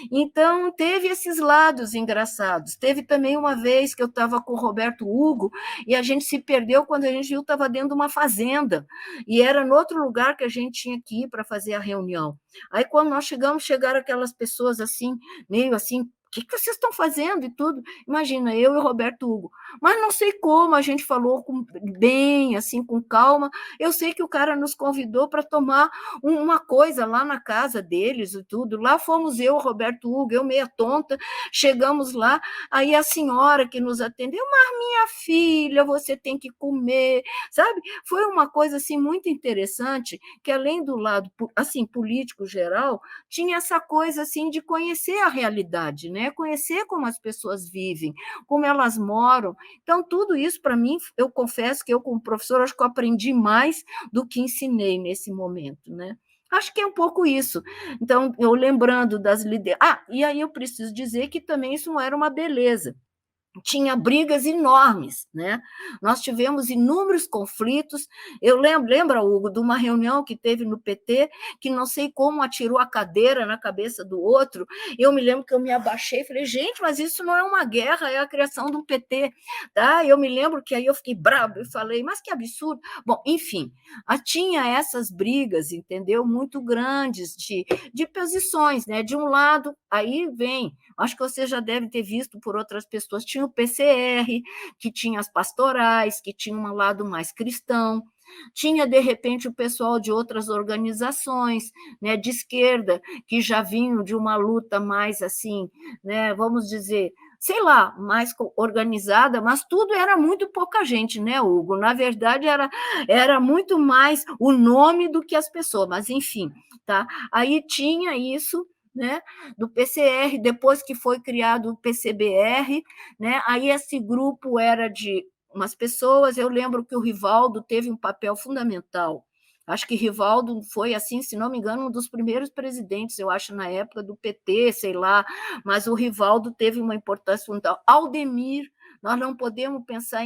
Então, teve esses lados engraçados. Teve também uma vez que eu estava com o Roberto Hugo e a gente se perdeu quando a gente viu estava dentro de uma fazenda e era no outro lugar que a gente tinha que ir para fazer a reunião. Aí, quando nós chegaram aquelas pessoas assim, meio assim, que vocês estão fazendo e tudo? Imagina, eu e o Roberto Hugo. Mas não sei como, a gente falou bem, assim, com calma. Eu sei que o cara nos convidou para tomar uma coisa lá na casa deles e tudo. Lá fomos eu, o Roberto Hugo, eu meia tonta, chegamos lá, aí a senhora que nos atendeu, mas minha filha, você tem que comer, sabe? Foi uma coisa, assim, muito interessante, que além do lado, assim, político geral, tinha essa coisa, assim, de conhecer a realidade, né? Conhecer como as pessoas vivem, como elas moram. Então, tudo isso, para mim, eu confesso que eu, como professora, acho que eu aprendi mais do que ensinei nesse momento, né? Acho que é um pouco isso. Então, eu lembrando das lideranças. E aí eu preciso dizer que também isso não era uma beleza. Tinha brigas enormes, né? Nós tivemos inúmeros conflitos. Eu lembra, Hugo, de uma reunião que teve no PT, que não sei como atirou a cadeira na cabeça do outro. Eu me lembro que eu me abaixei e falei, gente, mas isso não é uma guerra, é a criação de um PT. Tá? Eu me lembro que aí eu fiquei bravo e falei, mas que absurdo. Bom, enfim, tinha essas brigas, entendeu? Muito grandes de posições, né? De um lado, aí vem, acho que você já deve ter visto por outras pessoas, tinha o PCR, que tinha as pastorais, que tinha um lado mais cristão, tinha, de repente, o pessoal de outras organizações, né, de esquerda, que já vinham de uma luta mais, assim, né, vamos dizer, sei lá, mais organizada, mas tudo era muito pouca gente, né, Hugo? Na verdade, era muito mais o nome do que as pessoas, mas, enfim, tá? Aí tinha isso, né, do PCR, depois que foi criado o PCBR, né, aí esse grupo era de umas pessoas, eu lembro que o Rivaldo teve um papel fundamental. Acho que Rivaldo foi, assim, se não me engano, um dos primeiros presidentes, eu acho, na época do PT, sei lá, mas o Rivaldo teve uma importância fundamental. Aldemir, nós não podemos pensar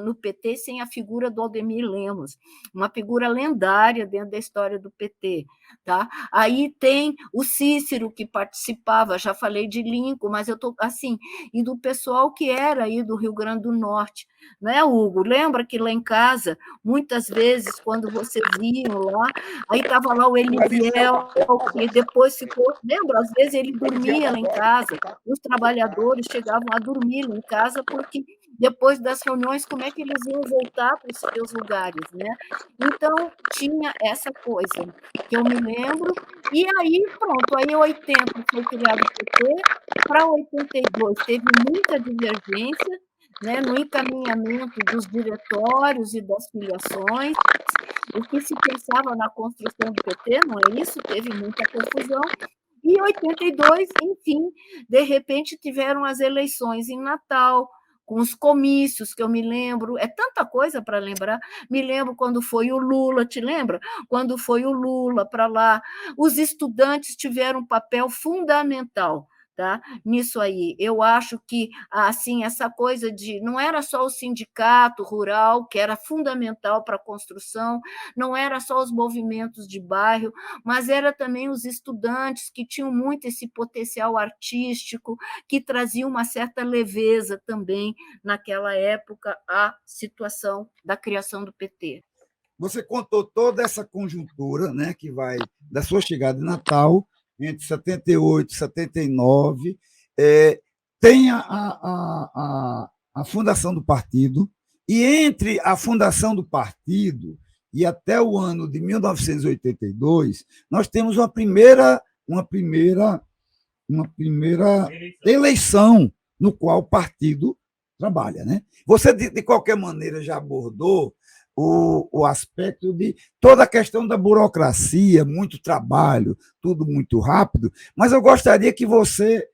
no PT sem a figura do Aldemir Lemos, uma figura lendária dentro da história do PT. Tá? Aí tem o Cícero, que participava, já falei de Lincoln, mas eu estou assim, e do pessoal que era aí do Rio Grande do Norte, não é, Hugo? Lembra que lá em casa, muitas vezes, quando vocês iam lá, aí estava lá o Elisiel, que depois ficou, lembra? Às vezes ele dormia lá em casa, os trabalhadores chegavam a dormir lá em casa, porque depois das reuniões, como é que eles iam voltar para os seus lugares, né? Então, tinha essa coisa que eu me lembro, e aí, pronto, aí em 80 foi criado o PT, para 82 teve muita divergência, né, no encaminhamento dos diretórios e das filiações, o que se pensava na construção do PT, não é isso? Teve muita confusão, e em 82, enfim, de repente tiveram as eleições em Natal, com os comícios, que eu me lembro, é tanta coisa para lembrar, me lembro quando foi o Lula, te lembra? Quando foi o Lula para lá, os estudantes tiveram um papel fundamental, tá? Nisso aí, eu acho que, assim, essa coisa de, não era só o sindicato rural, que era fundamental para a construção, não era só os movimentos de bairro, mas era também os estudantes que tinham muito esse potencial artístico, que traziam uma certa leveza também, naquela época, a situação da criação do PT. Você contou toda essa conjuntura, né, que vai da sua chegada em Natal, entre 78 e 79, tem a fundação do partido, e entre a fundação do partido e até o ano de 1982, nós temos uma primeira eleição no qual o partido trabalha, né? Você, de qualquer maneira, já abordou o aspecto de toda a questão da burocracia, muito trabalho, tudo muito rápido, mas eu gostaria que você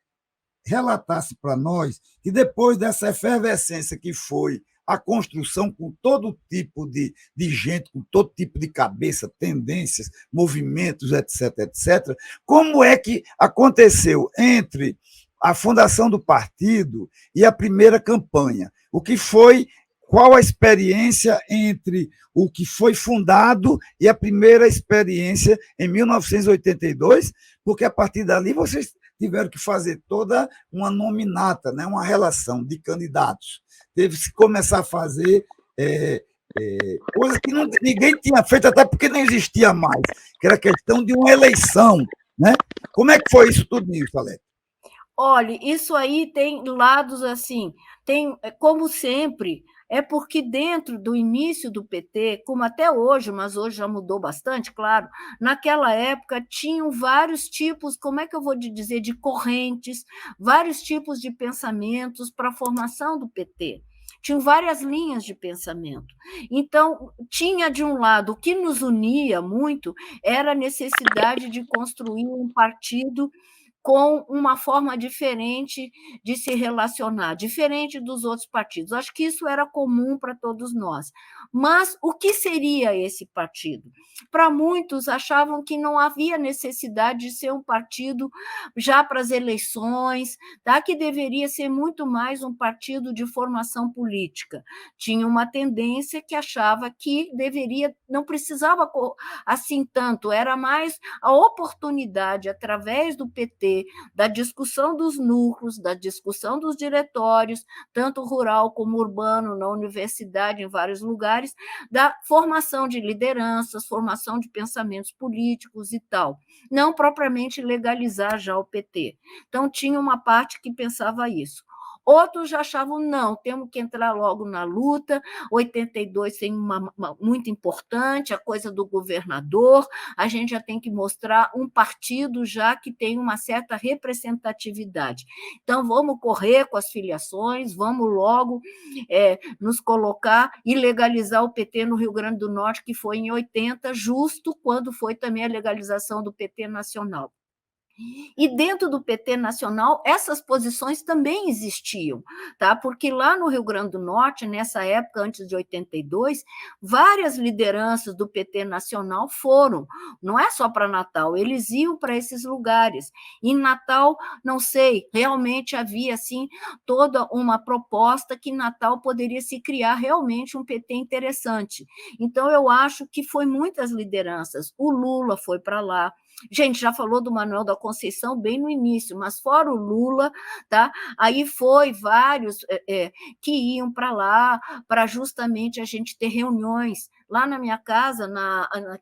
relatasse para nós que depois dessa efervescência que foi a construção com todo tipo de gente, com todo tipo de cabeça, tendências, movimentos, etc., etc., como é que aconteceu entre a fundação do partido e a primeira campanha? O que foi, qual a experiência entre o que foi fundado e a primeira experiência em 1982? Porque a partir dali vocês tiveram que fazer toda uma nominata, né, uma relação de candidatos. Teve que começar a fazer coisas que ninguém tinha feito, até porque não existia mais, que era questão de uma eleição. Né? Como é que foi isso tudo, Salete? Olha, isso aí tem lados assim, tem, como sempre, é porque dentro do início do PT, como até hoje, mas hoje já mudou bastante, claro, naquela época tinham vários tipos, como é que eu vou dizer, de correntes, vários tipos de pensamentos para a formação do PT. Tinham várias linhas de pensamento. Então, tinha de um lado, o que nos unia muito era a necessidade de construir um partido com uma forma diferente de se relacionar, diferente dos outros partidos. Acho que isso era comum para todos nós. Mas o que seria esse partido? Para muitos, achavam que não havia necessidade de ser um partido já para as eleições, tá? Que deveria ser muito mais um partido de formação política. Tinha uma tendência que achava que deveria, não precisava assim tanto, era mais a oportunidade, através do PT, da discussão dos núcleos, da discussão dos diretórios, tanto rural como urbano, na universidade, em vários lugares, da formação de lideranças, formação de pensamentos políticos e tal, não propriamente legalizar já o PT. Então, tinha uma parte que pensava isso. Outros já achavam, não, temos que entrar logo na luta, 82 tem muito importante, a coisa do governador, a gente já tem que mostrar um partido já que tem uma certa representatividade. Então, vamos correr com as filiações, vamos logo nos colocar e legalizar o PT no Rio Grande do Norte, que foi em 80, justo quando foi também a legalização do PT nacional. E dentro do PT nacional, essas posições também existiam, tá? Porque lá no Rio Grande do Norte, nessa época, antes de 82, várias lideranças do PT nacional foram, não é só para Natal, eles iam para esses lugares. Em Natal, não sei, realmente havia, assim, toda uma proposta que em Natal poderia se criar realmente um PT interessante. Então, eu acho que foi muitas lideranças. O Lula foi para lá, gente, já falou do Manuel da Conceição bem no início, mas fora o Lula, tá? Aí foi vários que iam para lá para justamente a gente ter reuniões. Lá na minha casa,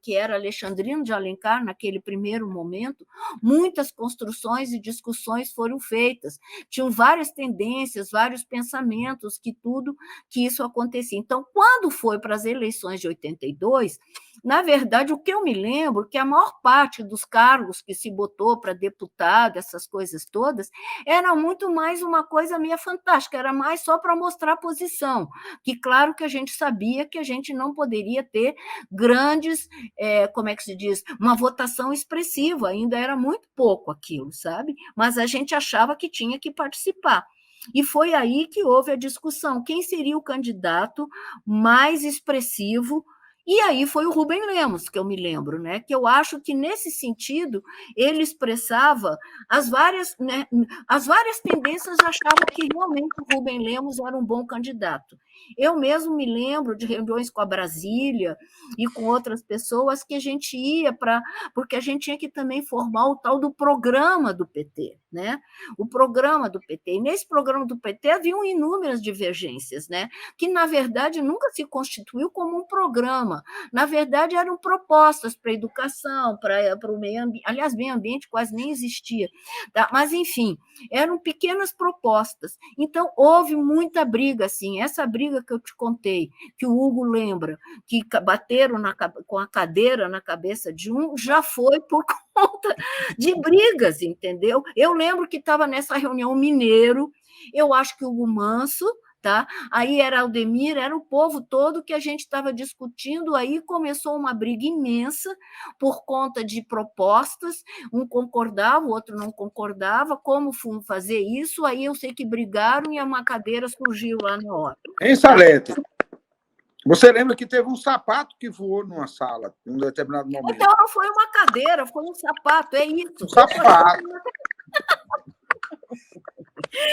que era Alexandrino de Alencar, naquele primeiro momento, muitas construções e discussões foram feitas. Tinham várias tendências, vários pensamentos, que isso acontecia. Então, quando foi para as eleições de 82, na verdade, o que eu me lembro é que a maior parte dos cargos que se botou para deputado, essas coisas todas, era muito mais uma coisa meio fantástica, era mais só para mostrar posição, que claro que a gente sabia que a gente não poderia ter grandes, como é que se diz, uma votação expressiva, ainda era muito pouco aquilo, sabe? Mas a gente achava que tinha que participar. E foi aí que houve a discussão, quem seria o candidato mais expressivo. E aí foi o Rubem Lemos, que eu me lembro, né? Que eu acho que, nesse sentido, ele expressava as várias tendências, achavam que realmente o Rubem Lemos era um bom candidato. Eu mesmo me lembro de reuniões com a Brasília e com outras pessoas que a gente ia porque a gente tinha que também formar o tal do programa do PT, né? O programa do PT. E nesse programa do PT haviam inúmeras divergências, né? Que, na verdade, nunca se constituiu como um programa. Na verdade, eram propostas para a educação, para o meio ambiente. Aliás, meio ambiente quase nem existia. Tá? Mas, enfim, eram pequenas propostas. Então, houve muita briga, assim. Essa briga que eu te contei, que o Hugo lembra, que bateram com a cadeira na cabeça de um, já foi por conta de brigas, entendeu? Eu lembro que estava nessa reunião mineiro, eu acho que o Hugo Manso, tá? Aí era Aldemir, era o povo todo que a gente estava discutindo, aí começou uma briga imensa por conta de propostas, um concordava, o outro não concordava, como fazer isso, aí eu sei que brigaram e uma cadeira surgiu lá na hora. Hein, Salete? Você lembra que teve um sapato que voou numa sala, em um determinado momento? Então, não foi uma cadeira, foi um sapato, é isso. Um sapato.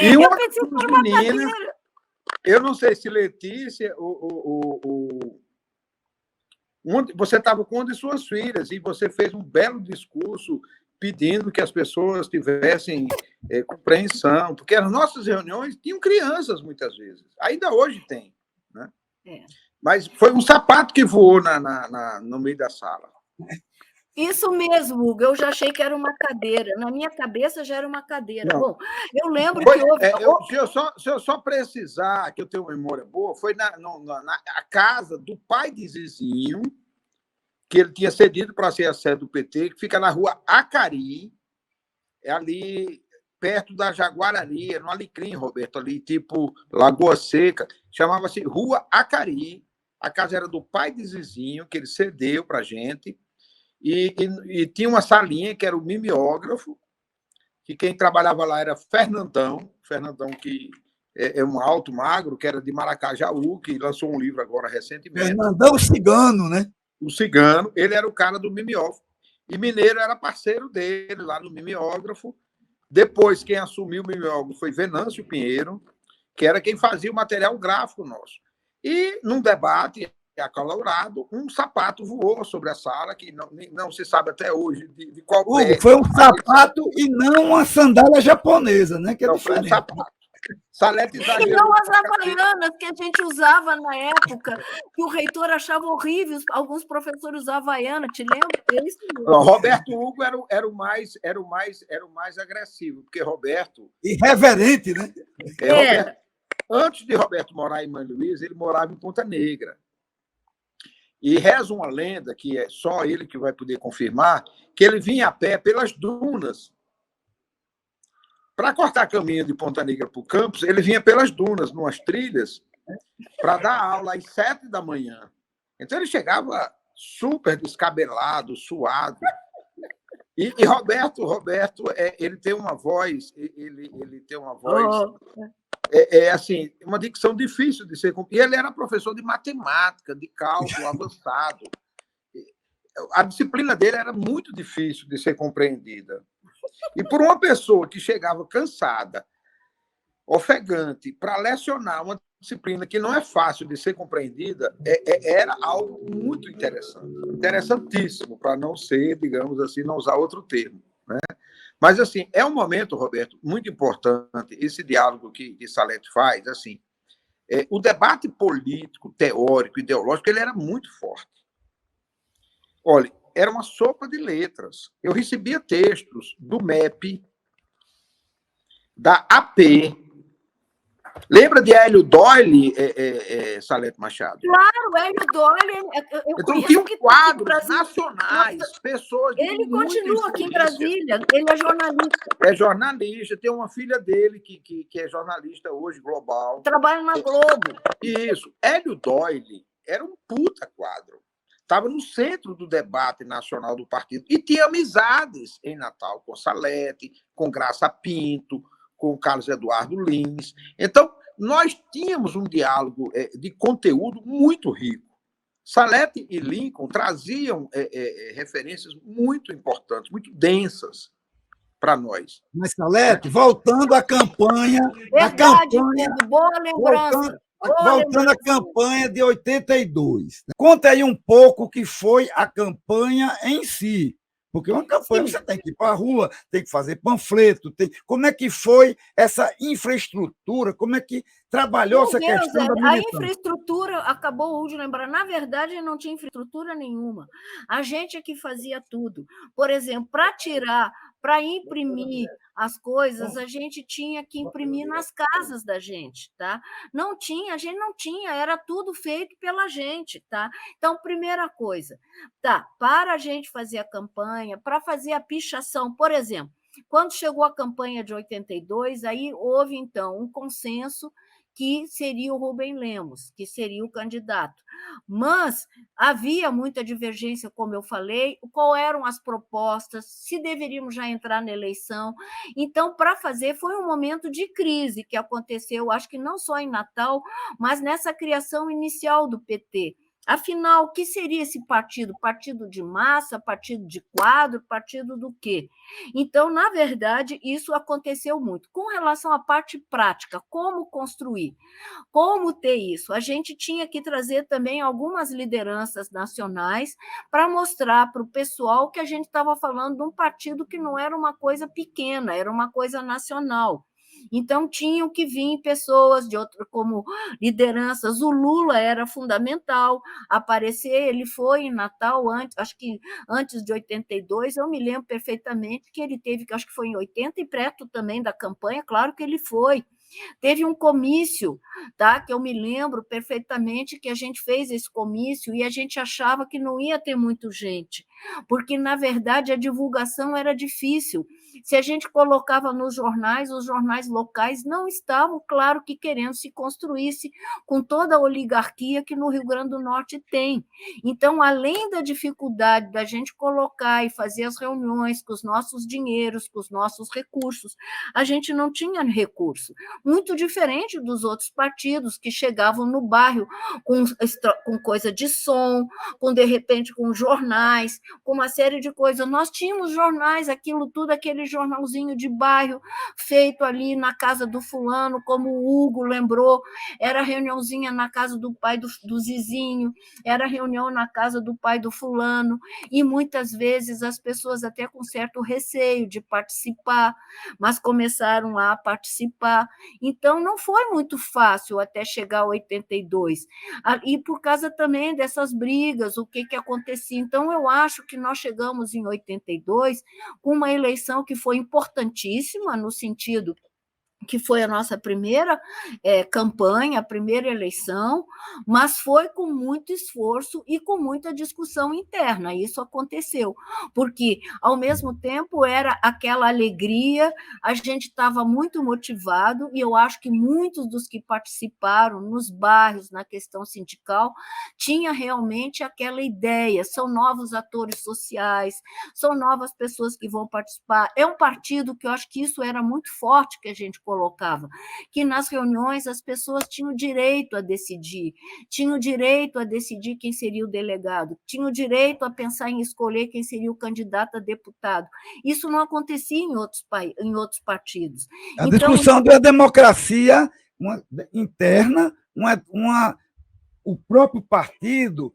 E uma das meninas, eu não sei se Letícia, você estava com uma de suas filhas e você fez um belo discurso pedindo que as pessoas tivessem compreensão, porque as nossas reuniões tinham crianças muitas vezes, ainda hoje tem, né? Mas foi um sapato que voou no meio da sala. Isso mesmo, Hugo, eu já achei que era uma cadeira. Na minha cabeça já era uma cadeira. Não. Bom, eu lembro Foi, que houve. se eu só precisar, que eu tenho memória boa, foi na casa do pai de Zizinho, que ele tinha cedido para ser a sede do PT, que fica na rua Acari, é ali perto da Jaguarari, no Alecrim, Roberto, ali tipo Lagoa Seca, chamava-se Rua Acari. A casa era do pai de Zizinho, que ele cedeu para a gente, e tinha uma salinha que era o mimeógrafo, que quem trabalhava lá era Fernandão que é um alto magro, que era de Maracajaú, que lançou um livro agora recentemente. Fernandão Cigano, né? O Cigano, ele era o cara do mimeógrafo. E Mineiro era parceiro dele lá no mimeógrafo. Depois, quem assumiu o mimeógrafo foi Venâncio Pinheiro, que era quem fazia o material gráfico nosso. E, num debate acalorado, um sapato voou sobre a sala, que não se sabe até hoje de qual pé. Hugo, foi um sapato e não uma sandália japonesa, né? Que é Não, foi um diferente. sapato. Salete E exagerou. não as havaianas que a gente usava na época, que o reitor achava horrível, alguns professores usavam havaiana, te lembra? É isso mesmo. Roberto Hugo era o mais agressivo, porque Roberto. Irreverente, né? Roberto, antes de Roberto morar em Mãe Luiz, ele morava em Ponta Negra. E reza uma lenda, que é só ele que vai poder confirmar, que ele vinha a pé pelas dunas. Para cortar caminho de Ponta Negra para o campus, ele vinha pelas dunas, numas trilhas, para dar aula às 7 da manhã. Então ele chegava super descabelado, suado. E Roberto, ele tem uma voz, ele tem uma voz, assim, uma dicção difícil de ser. E ele era professor de matemática, de cálculo avançado. A disciplina dele era muito difícil de ser compreendida. E por uma pessoa que chegava cansada, ofegante, para lecionar uma disciplina que não é fácil de ser compreendida, era algo muito interessante, interessantíssimo, para não ser, digamos assim, não usar outro termo, né? Mas, assim, é um momento, Roberto, muito importante, esse diálogo que Salete faz, assim, o debate político, teórico, ideológico, ele era muito forte. Olha, era uma sopa de letras. Eu recebia textos do MEP, da AP. Lembra de Hélio Doyle, Salete Machado? Claro, Hélio Doyle. Então, tinham quadros nacionais, pessoas de ele muita continua aqui em influência. Brasília, ele é jornalista. É jornalista, tem uma filha dele que é jornalista hoje, global. Trabalha na Globo. Isso. Hélio Doyle era um puta quadro. Estava no centro do debate nacional do partido. E tinha amizades em Natal com Salete, com Graça Pinto, com Carlos Eduardo Lins. Então, nós tínhamos um diálogo de conteúdo muito rico. Salete e Lincoln traziam referências muito importantes, muito densas para nós. Mas, Salete, voltando à campanha... Verdade, boa lembrança. Voltando à campanha de 82. Conta aí um pouco o que foi a campanha em si. Porque uma campanha você tem que ir para a rua, tem que fazer panfleto. Como é que foi essa infraestrutura? Como é que trabalhou essa questão da militância? A infraestrutura, acabou de lembrar, na verdade não tinha infraestrutura nenhuma. A gente é que fazia tudo. Por exemplo, para imprimir as coisas, a gente tinha que imprimir nas casas da gente, tá? A gente não tinha, era tudo feito pela gente, tá? Então, primeira coisa, tá, para a gente fazer a campanha, para fazer a pichação, por exemplo, quando chegou a campanha de 82, aí houve, então, um consenso que seria o Rubem Lemos, que seria o candidato. Mas havia muita divergência, como eu falei, qual eram as propostas, se deveríamos já entrar na eleição. Então, para fazer, foi um momento de crise que aconteceu, acho que não só em Natal, mas nessa criação inicial do PT. Afinal, o que seria esse partido? Partido de massa, partido de quadro, partido do quê? Então, na verdade, isso aconteceu muito. Com relação à parte prática, como construir, como ter isso? A gente tinha que trazer também algumas lideranças nacionais para mostrar para o pessoal que a gente estava falando de um partido que não era uma coisa pequena, era uma coisa nacional. Então, tinham que vir pessoas de outro, como lideranças. O Lula era fundamental aparecer, ele foi em Natal, acho que antes de 82, eu me lembro perfeitamente que ele teve, que acho que foi em 80, e perto também da campanha, claro que ele foi. Teve um comício, tá? Que eu me lembro perfeitamente que a gente fez esse comício e a gente achava que não ia ter muita gente, porque, na verdade, a divulgação era difícil. Se a gente colocava nos jornais, os jornais locais não estavam, claro, que querendo se construísse com toda a oligarquia que no Rio Grande do Norte tem. Então, além da dificuldade da gente colocar e fazer as reuniões com os nossos dinheiros, com os nossos recursos, a gente não tinha recurso. Muito diferente dos outros partidos que chegavam no bairro com coisa de som, com, de repente, com jornais, com uma série de coisas. Nós tínhamos jornais, aquilo tudo, aquele jornalzinho de bairro feito ali na casa do fulano, como o Hugo lembrou, era reuniãozinha na casa do pai do Zizinho, era reunião na casa do pai do fulano, e muitas vezes as pessoas até com certo receio de participar, mas começaram a participar. Então, não foi muito fácil até chegar a 82. E por causa também dessas brigas, o que acontecia. Então, eu acho que nós chegamos em 82 com uma eleição que foi importantíssima, no sentido que foi a nossa primeira campanha, a primeira eleição, mas foi com muito esforço e com muita discussão interna. Isso aconteceu, porque, ao mesmo tempo, era aquela alegria, a gente estava muito motivado, e eu acho que muitos dos que participaram nos bairros, na questão sindical, tinha realmente aquela ideia, são novos atores sociais, são novas pessoas que vão participar. É um partido que eu acho que isso era muito forte que a gente colocava, que nas reuniões as pessoas tinham direito a decidir, tinham direito a decidir quem seria o delegado, tinham direito a pensar em escolher quem seria o candidato a deputado. Isso não acontecia em outros partidos. A discussão da democracia interna, o próprio partido,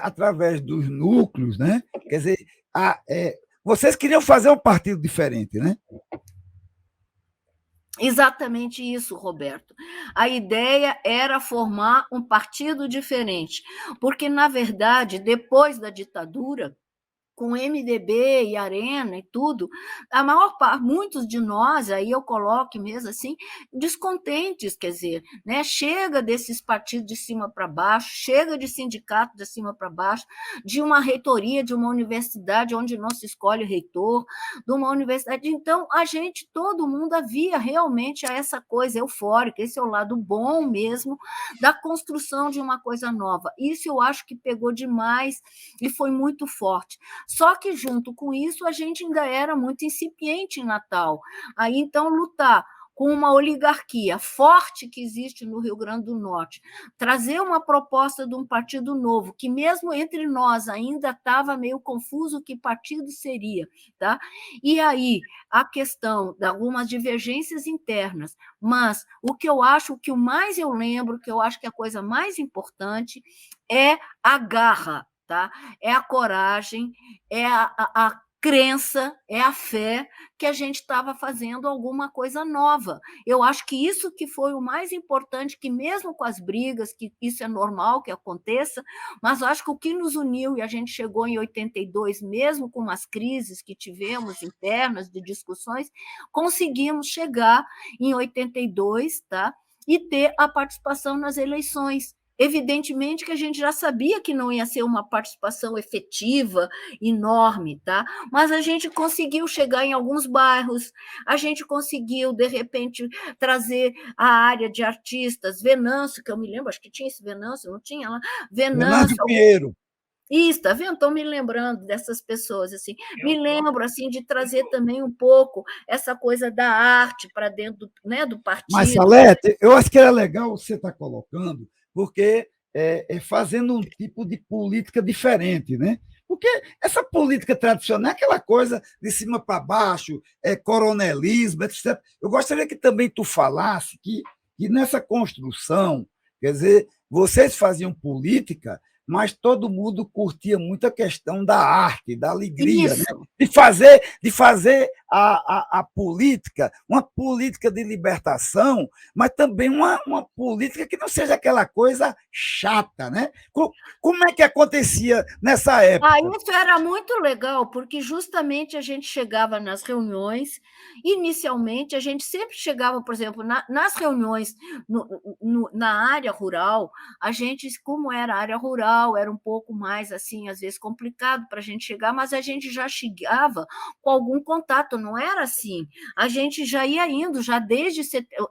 através dos núcleos, né? Quer dizer, vocês queriam fazer um partido diferente, né? Exatamente isso, Roberto. A ideia era formar um partido diferente, porque, na verdade, depois da ditadura, com MDB e Arena e tudo, a maior parte, muitos de nós, aí eu coloco mesmo assim, descontentes, quer dizer, né? Chega desses partidos de cima para baixo, chega de sindicato de cima para baixo, de uma reitoria de uma universidade onde não se escolhe reitor, de uma universidade. Então, todo mundo havia realmente essa coisa eufórica, esse é o lado bom mesmo da construção de uma coisa nova. Isso eu acho que pegou demais e foi muito forte. Só que, junto com isso, a gente ainda era muito incipiente em Natal. Aí, então, lutar com uma oligarquia forte que existe no Rio Grande do Norte, trazer uma proposta de um partido novo, que mesmo entre nós ainda estava meio confuso que partido seria, tá? E aí, a questão de algumas divergências internas, mas o que eu acho, o que mais eu lembro, que eu acho que é a coisa mais importante, é a garra, tá? É a coragem, é a crença, é a fé que a gente estava fazendo alguma coisa nova. Eu acho que isso que foi o mais importante, que mesmo com as brigas, que isso é normal que aconteça, mas eu acho que o que nos uniu, e a gente chegou em 82, mesmo com as crises que tivemos internas, de discussões, conseguimos chegar em 82, tá? E ter a participação nas eleições. Evidentemente que a gente já sabia que não ia ser uma participação efetiva, enorme, tá? Mas a gente conseguiu chegar em alguns bairros, a gente conseguiu, de repente, trazer a área de artistas, Venâncio, que eu me lembro, acho que tinha esse Venâncio, não tinha lá? Venâncio Venâncio. Pinheiro. Isso, tá vendo? Estou me lembrando dessas pessoas, assim. Me lembro, assim, de trazer também um pouco essa coisa da arte para dentro né, do Mas, partido. Salete, eu acho que era legal você estar colocando, porque fazendo um tipo de política diferente, né? Porque essa política tradicional é aquela coisa de cima para baixo, coronelismo, etc. Eu gostaria que também tu falasse que nessa construção, quer dizer, vocês faziam política, mas todo mundo curtia muito a questão da arte, da alegria, né? Isso. De fazer a política, uma política de libertação, mas também uma política que não seja aquela coisa chata, né? Como é que acontecia nessa época? Isso era muito legal, porque justamente a gente chegava nas reuniões, inicialmente a gente sempre chegava, por exemplo, nas reuniões na área rural, a gente, como era área rural, era um pouco mais, assim, às vezes complicado para a gente chegar, mas a gente já chegava com algum contato, não era assim. A gente já ia indo, já desde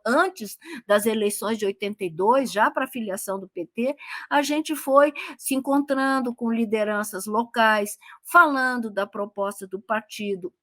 antes das eleições de 82, já para a filiação do PT, a gente foi se encontrando com lideranças locais, falando da proposta do partido,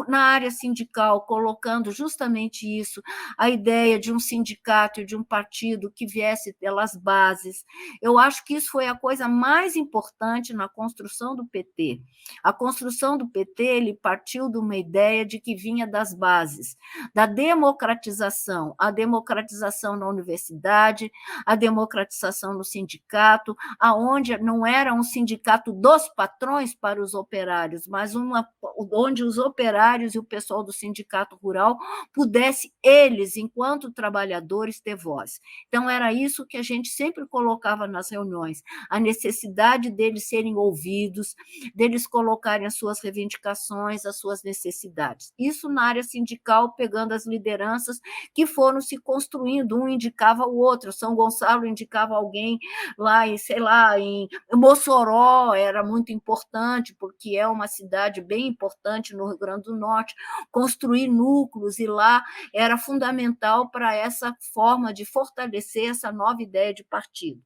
na área sindical, colocando justamente isso, a ideia de um sindicato e de um partido que viesse pelas bases. Eu acho que isso foi a coisa mais importante na construção do PT. A construção do PT, ele partiu de uma ideia de que vinha das bases, da democratização, a democratização na universidade, a democratização no sindicato, aonde não era um sindicato dos patrões para os operários, mas onde os operários e o pessoal do sindicato rural pudessem, eles, enquanto trabalhadores, ter voz. Então, era isso que a gente sempre colocava nas reuniões, a necessidade deles serem ouvidos, deles colocarem as suas reivindicações, as suas necessidades. Isso na área sindical, pegando as lideranças que foram se construindo, um indicava o outro, São Gonçalo indicava alguém lá em, sei lá, em Mossoró, era muito importante, porque é uma cidade bem importante no Rio Grande do Norte, construir núcleos, e lá era fundamental para essa forma de fortalecer essa nova ideia de partido.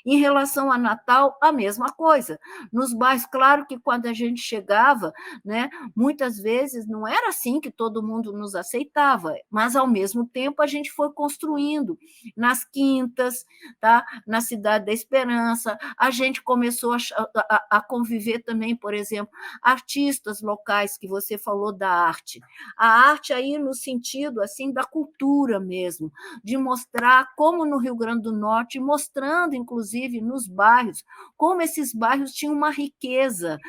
Em relação a Natal, a mesma coisa. Nos bairros, claro que quando a gente chegava, né, muitas vezes não era assim que todo mundo nos aceitava, mas, ao mesmo tempo, a gente foi construindo nas quintas, tá? Na Cidade da Esperança, a gente começou a conviver também, por exemplo, artistas locais, que você falou da arte. A arte aí no sentido assim da cultura mesmo, de mostrar como no Rio Grande do Norte, mostrando, inclusive, nos bairros, como esses bairros tinham uma riqueza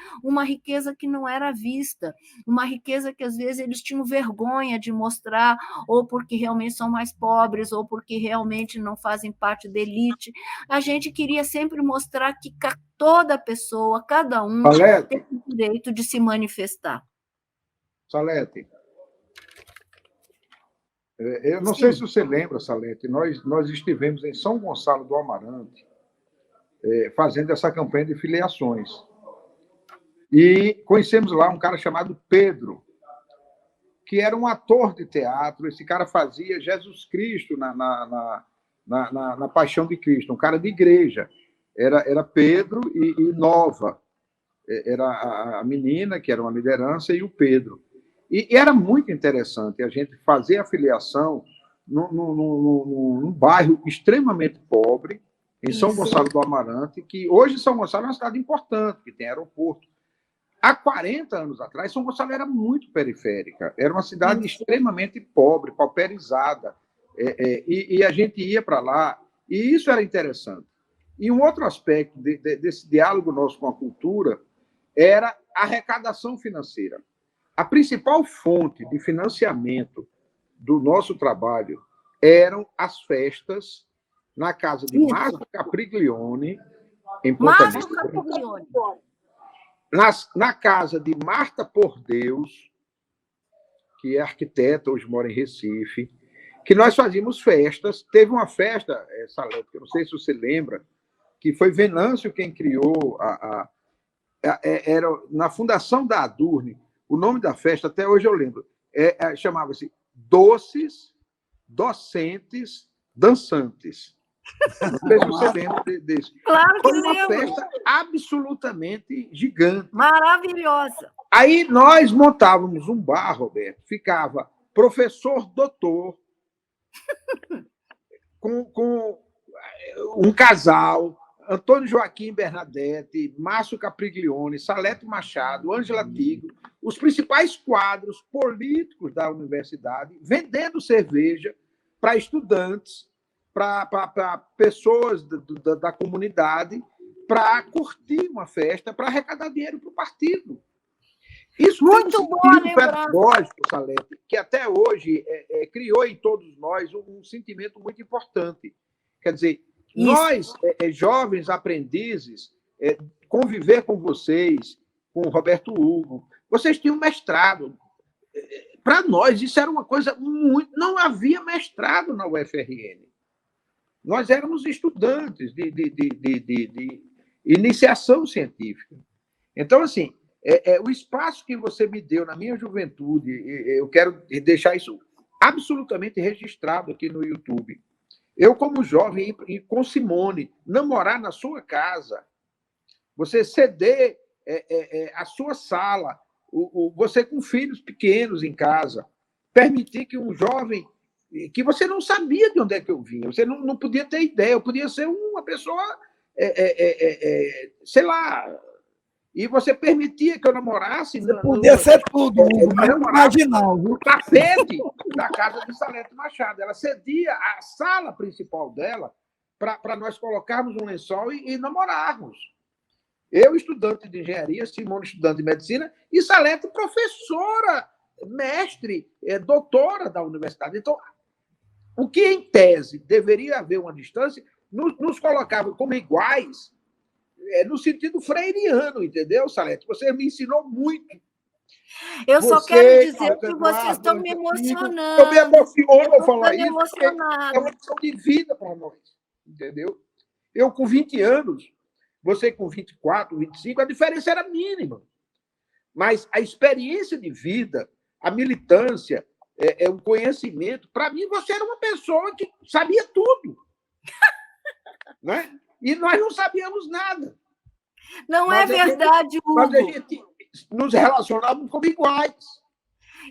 que não era vista, uma riqueza que às vezes eles tinham vergonha de mostrar, ou porque realmente são mais pobres, ou porque realmente não fazem parte da elite. A gente queria sempre mostrar que toda pessoa, cada um, tem o direito de se manifestar. Salete, eu não sei se você lembra, Salete, nós estivemos em São Gonçalo do Amarante, fazendo essa campanha de filiações. E conhecemos lá um cara chamado Pedro, que era um ator de teatro. Esse cara fazia Jesus Cristo na Paixão de Cristo, um cara de igreja. Era Pedro e Nova. Era a menina, que era uma liderança, e o Pedro. E era muito interessante a gente fazer a filiação num bairro extremamente pobre, em São Gonçalo do Amarante, que hoje São Gonçalo é uma cidade importante, que tem aeroporto. Há 40 anos atrás, São Gonçalo era muito periférica, era uma cidade extremamente pobre, pauperizada, e a gente ia para lá, e isso era interessante. E um outro aspecto desse diálogo nosso com a cultura era a arrecadação financeira. A principal fonte de financiamento do nosso trabalho eram as festas na casa de Márcio Capriglione, em Ponta Negra, na casa de Marta Por Deus, que é arquiteta, hoje mora em Recife, que nós fazíamos festas. Teve uma festa, Salete, que eu não sei se você lembra, que foi Venâncio quem criou, era na Fundação da Adurne. O nome da festa, até hoje eu lembro, chamava-se Doces, Docentes, Dançantes. Não sei se você lembra desse. Claro que foi uma lembro. Festa absolutamente gigante. Maravilhosa. Aí nós montávamos um bar, Roberto, ficava professor doutor, com um casal, Antônio Joaquim Bernadette, Márcio Capriglione, Salete Machado, Ângela Tigo, os principais quadros políticos da universidade, vendendo cerveja para estudantes, para pessoas da comunidade, para curtir uma festa, para arrecadar dinheiro para o partido. Isso tem um Muito boa sentido lembrança. pedagógico, Salete, que até hoje criou em todos nós um sentimento muito importante. Quer dizer, Isso. nós, jovens aprendizes, conviver com vocês, com o Roberto Hugo, vocês tinham mestrado. Para nós, isso era uma coisa muito. Não havia mestrado na UFRN. Nós éramos estudantes de iniciação científica. Então, assim, o espaço que você me deu na minha juventude, eu quero deixar isso absolutamente registrado aqui no YouTube. Eu, como jovem, e com Simone, namorar na sua casa, você ceder a sua sala, você com filhos pequenos em casa, permitir que um jovem, que você não sabia de onde é que eu vinha, você não podia ter ideia, eu podia ser uma pessoa, sei lá, e você permitia que eu namorasse... Você podia ser tudo, Hugo, mas não marginal, viu? No tapete da casa de Salete Machado. Ela cedia a sala principal dela para nós colocarmos um lençol e namorarmos. Eu, estudante de engenharia, Simone, estudante de medicina, e Salete, professora, mestre, doutora da universidade. Então, o que, em tese, deveria haver uma distância, nos colocava como iguais, no sentido freiriano, entendeu, Salete? Você me ensinou muito. Eu só quero dizer que vocês estão me emocionando. Eu me emociono ao falar isso, porque é uma questão de vida para nós, entendeu? Eu, com 20 anos, você com 24, 25, a diferença era mínima. Mas a experiência de vida, a militância, o conhecimento, para mim, você era uma pessoa que sabia tudo. Né? E nós não sabíamos nada. Não é verdade, Hugo. Mas a gente nos relacionávamos como iguais.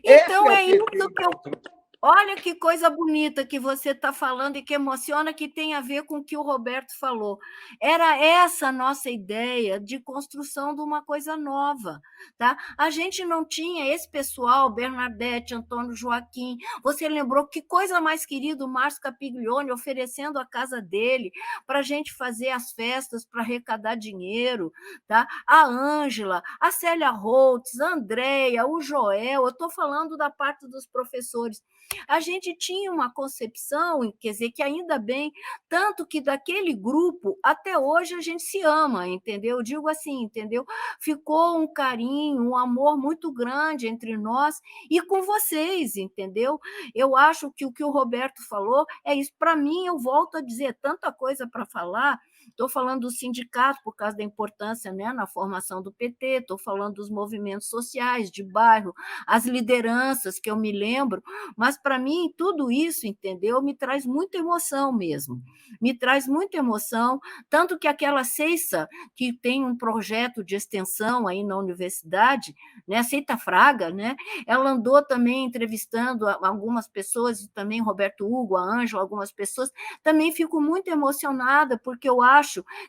Então é isso que eu... Olha que coisa bonita que você está falando e que emociona, que tem a ver com o que o Roberto falou. Era essa a nossa ideia de construção de uma coisa nova. Tá? A gente não tinha esse pessoal, Bernadette, Antônio Joaquim. Você lembrou que coisa mais querida, o Márcio Capiglione oferecendo a casa dele para a gente fazer as festas para arrecadar dinheiro. Tá? A Ângela, a Célia Holtz, a Andréia, o Joel. Eu estou falando da parte dos professores. A gente tinha uma concepção, quer dizer, que ainda bem, tanto que daquele grupo, até hoje a gente se ama, entendeu? Eu digo assim, entendeu? Ficou um carinho, um amor muito grande entre nós e com vocês, entendeu? Eu acho que o que o Roberto falou é isso. Para mim, eu volto a dizer tanta coisa para falar. Estou falando do sindicato por causa da importância, né, na formação do PT, estou falando dos movimentos sociais de bairro, as lideranças que eu me lembro, mas para mim tudo isso, entendeu, me traz muita emoção mesmo, me traz muita emoção, tanto que aquela Ceissa, que tem um projeto de extensão aí na universidade, né, Ceita Fraga, né, ela andou também entrevistando algumas pessoas, e também Roberto Hugo, a Ângela, algumas pessoas, também fico muito emocionada, porque eu acho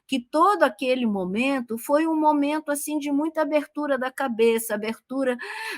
que todo aquele momento foi um momento assim de muita abertura da cabeça, abertura,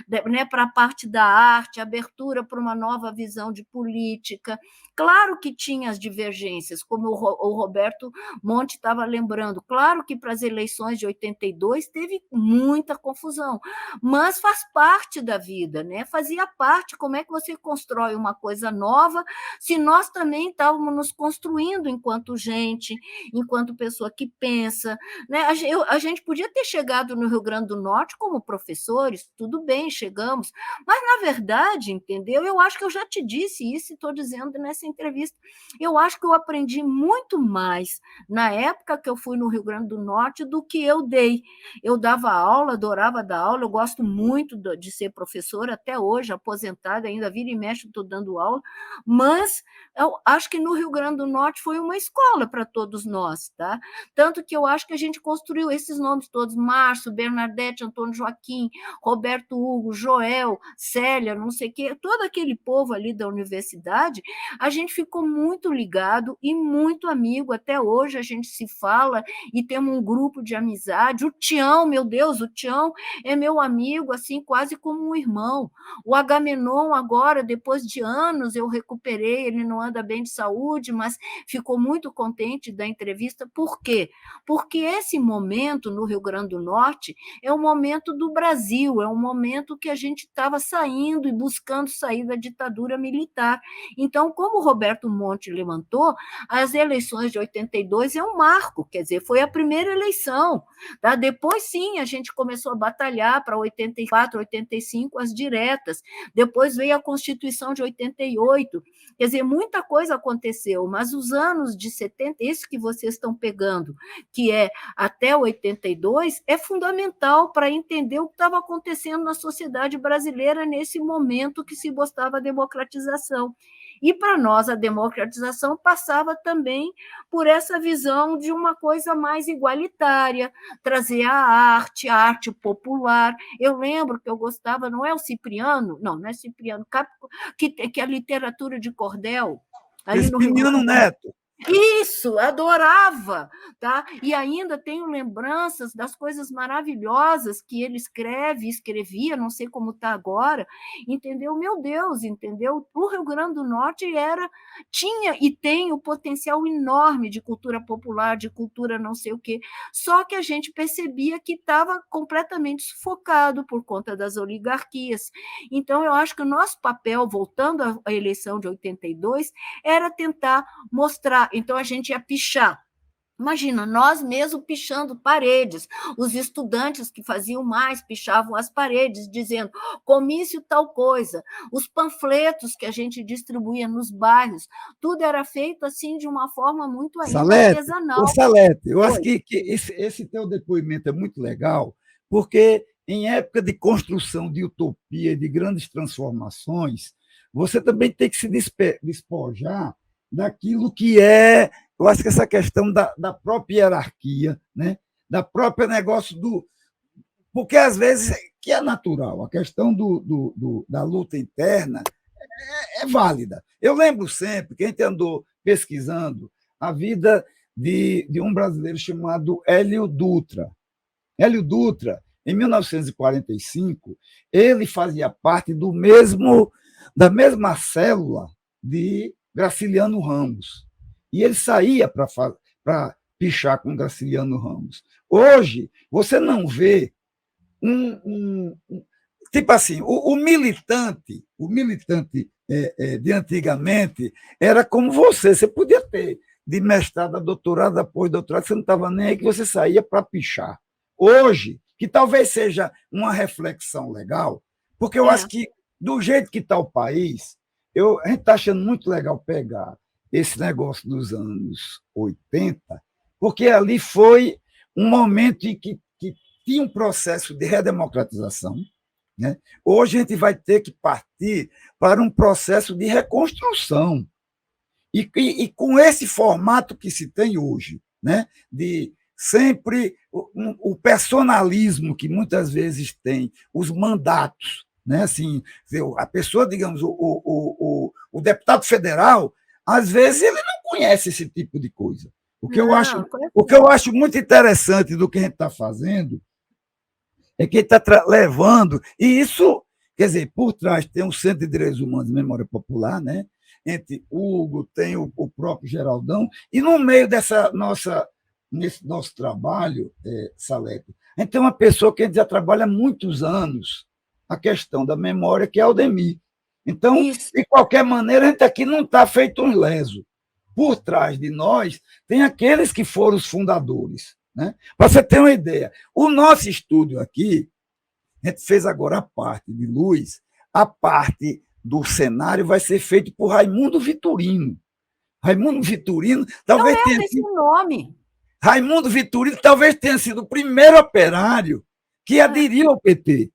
né, para a parte da arte, abertura para uma nova visão de política. Claro que tinha as divergências, como o Roberto Monte estava lembrando, claro que para as eleições de 82 teve muita confusão, mas faz parte da vida, né? Fazia parte. Como é que você constrói uma coisa nova se nós também estávamos nos construindo enquanto gente, enquanto pessoa que pensa, né? A gente podia ter chegado no Rio Grande do Norte como professores, tudo bem, chegamos, mas, na verdade, entendeu? Eu acho que eu já te disse isso e estou dizendo nessa entrevista. Eu acho que eu aprendi muito mais na época que eu fui no Rio Grande do Norte do que eu dei. Eu dava aula, adorava dar aula, eu gosto muito de ser professora, até hoje, aposentada, ainda vira e mexe, estou dando aula, mas eu acho que no Rio Grande do Norte foi uma escola para todos nós, tá? Tanto que eu acho que a gente construiu esses nomes todos, Márcio, Bernadette, Antônio Joaquim, Roberto Hugo, Joel, Célia, não sei o quê, todo aquele povo ali da universidade, a gente ficou muito ligado e muito amigo. Até hoje a gente se fala e temos um grupo de amizade. O Tião, meu Deus, o Tião é meu amigo, assim, quase como um irmão. O Agamenon, agora, depois de anos, eu recuperei, ele não anda bem de saúde, mas ficou muito contente da entrevista. Por quê? Porque esse momento no Rio Grande do Norte é um momento do Brasil, é um momento que a gente estava saindo e buscando sair da ditadura militar. Então, como o Roberto Monte levantou, as eleições de 82 é um marco, quer dizer, foi a primeira eleição. Tá? Depois, sim, a gente começou a batalhar para 84, 85, as diretas. Depois veio a Constituição de 88. Quer dizer, muita coisa aconteceu, mas os anos de 70, isso que vocês estão pegando, que é até 82, é fundamental para entender o que estava acontecendo na sociedade brasileira nesse momento que se buscava a democratização. E para nós a democratização passava também por essa visão de uma coisa mais igualitária, trazer a arte popular. Eu lembro que eu gostava, não é o Cipriano, não é Cipriano, que é a literatura de cordel, ali no Rio Grande Crispiniano do Norte. Neto. Isso, adorava, tá? E ainda tenho lembranças das coisas maravilhosas que ele escrevia, não sei como está agora, entendeu? Meu Deus, entendeu? O Rio Grande do Norte tinha e tem o potencial enorme de cultura popular, de cultura não sei o quê, só que a gente percebia que estava completamente sufocado por conta das oligarquias. Então, eu acho que o nosso papel, voltando à eleição de 82, era tentar mostrar. Então, a gente ia pichar. Imagina, nós mesmos pichando paredes, os estudantes que faziam mais pichavam as paredes, dizendo comício tal coisa, os panfletos que a gente distribuía nos bairros, tudo era feito assim de uma forma muito ainda artesanal. Salete, eu acho que esse teu depoimento é muito legal, porque em época de construção de utopia e de grandes transformações, você também tem que se despojar daquilo que é, eu acho que essa questão da própria hierarquia, né? Da própria negócio do... Porque, às vezes, que é natural, a questão da luta interna é válida. Eu lembro sempre que a gente andou pesquisando a vida de um brasileiro chamado Hélio Dutra. Hélio Dutra, em 1945, ele fazia parte da mesma célula de Graciliano Ramos. E ele saía para pichar com Graciliano Ramos. Hoje, você não vê tipo assim, o militante de antigamente era como você podia ter de mestrado a doutorado, a pós-doutorado, você não estava nem aí, que você saía para pichar. Hoje, que talvez seja uma reflexão legal, porque eu acho que, do jeito que está o país, a gente está achando muito legal pegar esse negócio dos anos 80, porque ali foi um momento em que tinha um processo de redemocratização, né? Hoje a gente vai ter que partir para um processo de reconstrução. E com esse formato que se tem hoje, né? De sempre o personalismo que muitas vezes tem, os mandatos, né? Assim, a pessoa, digamos, o deputado federal, às vezes ele não conhece esse tipo de coisa. O que eu acho muito interessante do que a gente está fazendo é que ele está levando, e isso, quer dizer, por trás tem um Centro de Direitos Humanos e Memória Popular, né? Entre Hugo, tem o próprio Geraldão, e no meio nesse nosso trabalho, Salete, a gente tem uma pessoa que a gente já trabalha há muitos anos, a questão da memória, que é Aldemir. Então, de qualquer maneira, a gente aqui não está feito um leso. Por trás de nós, tem aqueles que foram os fundadores. Né? Para você ter uma ideia, o nosso estúdio aqui, a gente fez agora a parte de luz, a parte do cenário vai ser feito por Raimundo Vitorino. Raimundo Vitorino talvez tenha sido... nome. Raimundo Vitorino talvez tenha sido o primeiro operário que aderiu ao PT.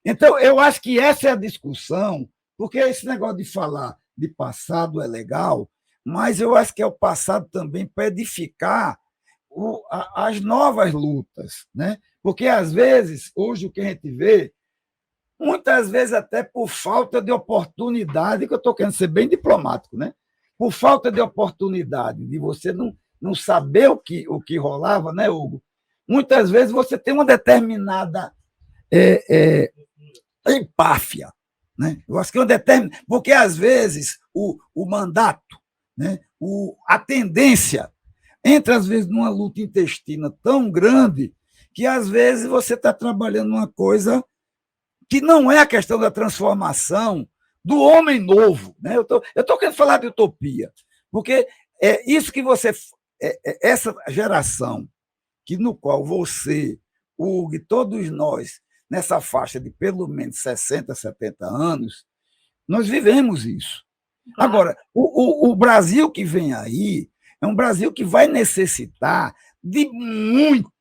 Então, eu acho que essa é a discussão, porque esse negócio de falar de passado é legal, mas eu acho que é o passado também para edificar as novas lutas, né? Porque, às vezes, hoje o que a gente vê, muitas vezes até por falta de oportunidade, que eu estou querendo ser bem diplomático, né? Por falta de oportunidade, de você não saber o que rolava, né, Hugo? Muitas vezes você tem uma determinada empáfia, né? Eu acho que é uma determinada. Porque, às vezes, o mandato, né? A tendência entra, às vezes, numa luta intestina tão grande que, às vezes, você está trabalhando uma coisa que não é a questão da transformação do homem novo. Né? Eu tô querendo falar de utopia, porque é isso que você. Essa geração que no qual você, Hugo, e todos nós, nessa faixa de pelo menos 60, 70 anos, nós vivemos isso. Claro. Agora, o Brasil que vem aí é um Brasil que vai necessitar de muito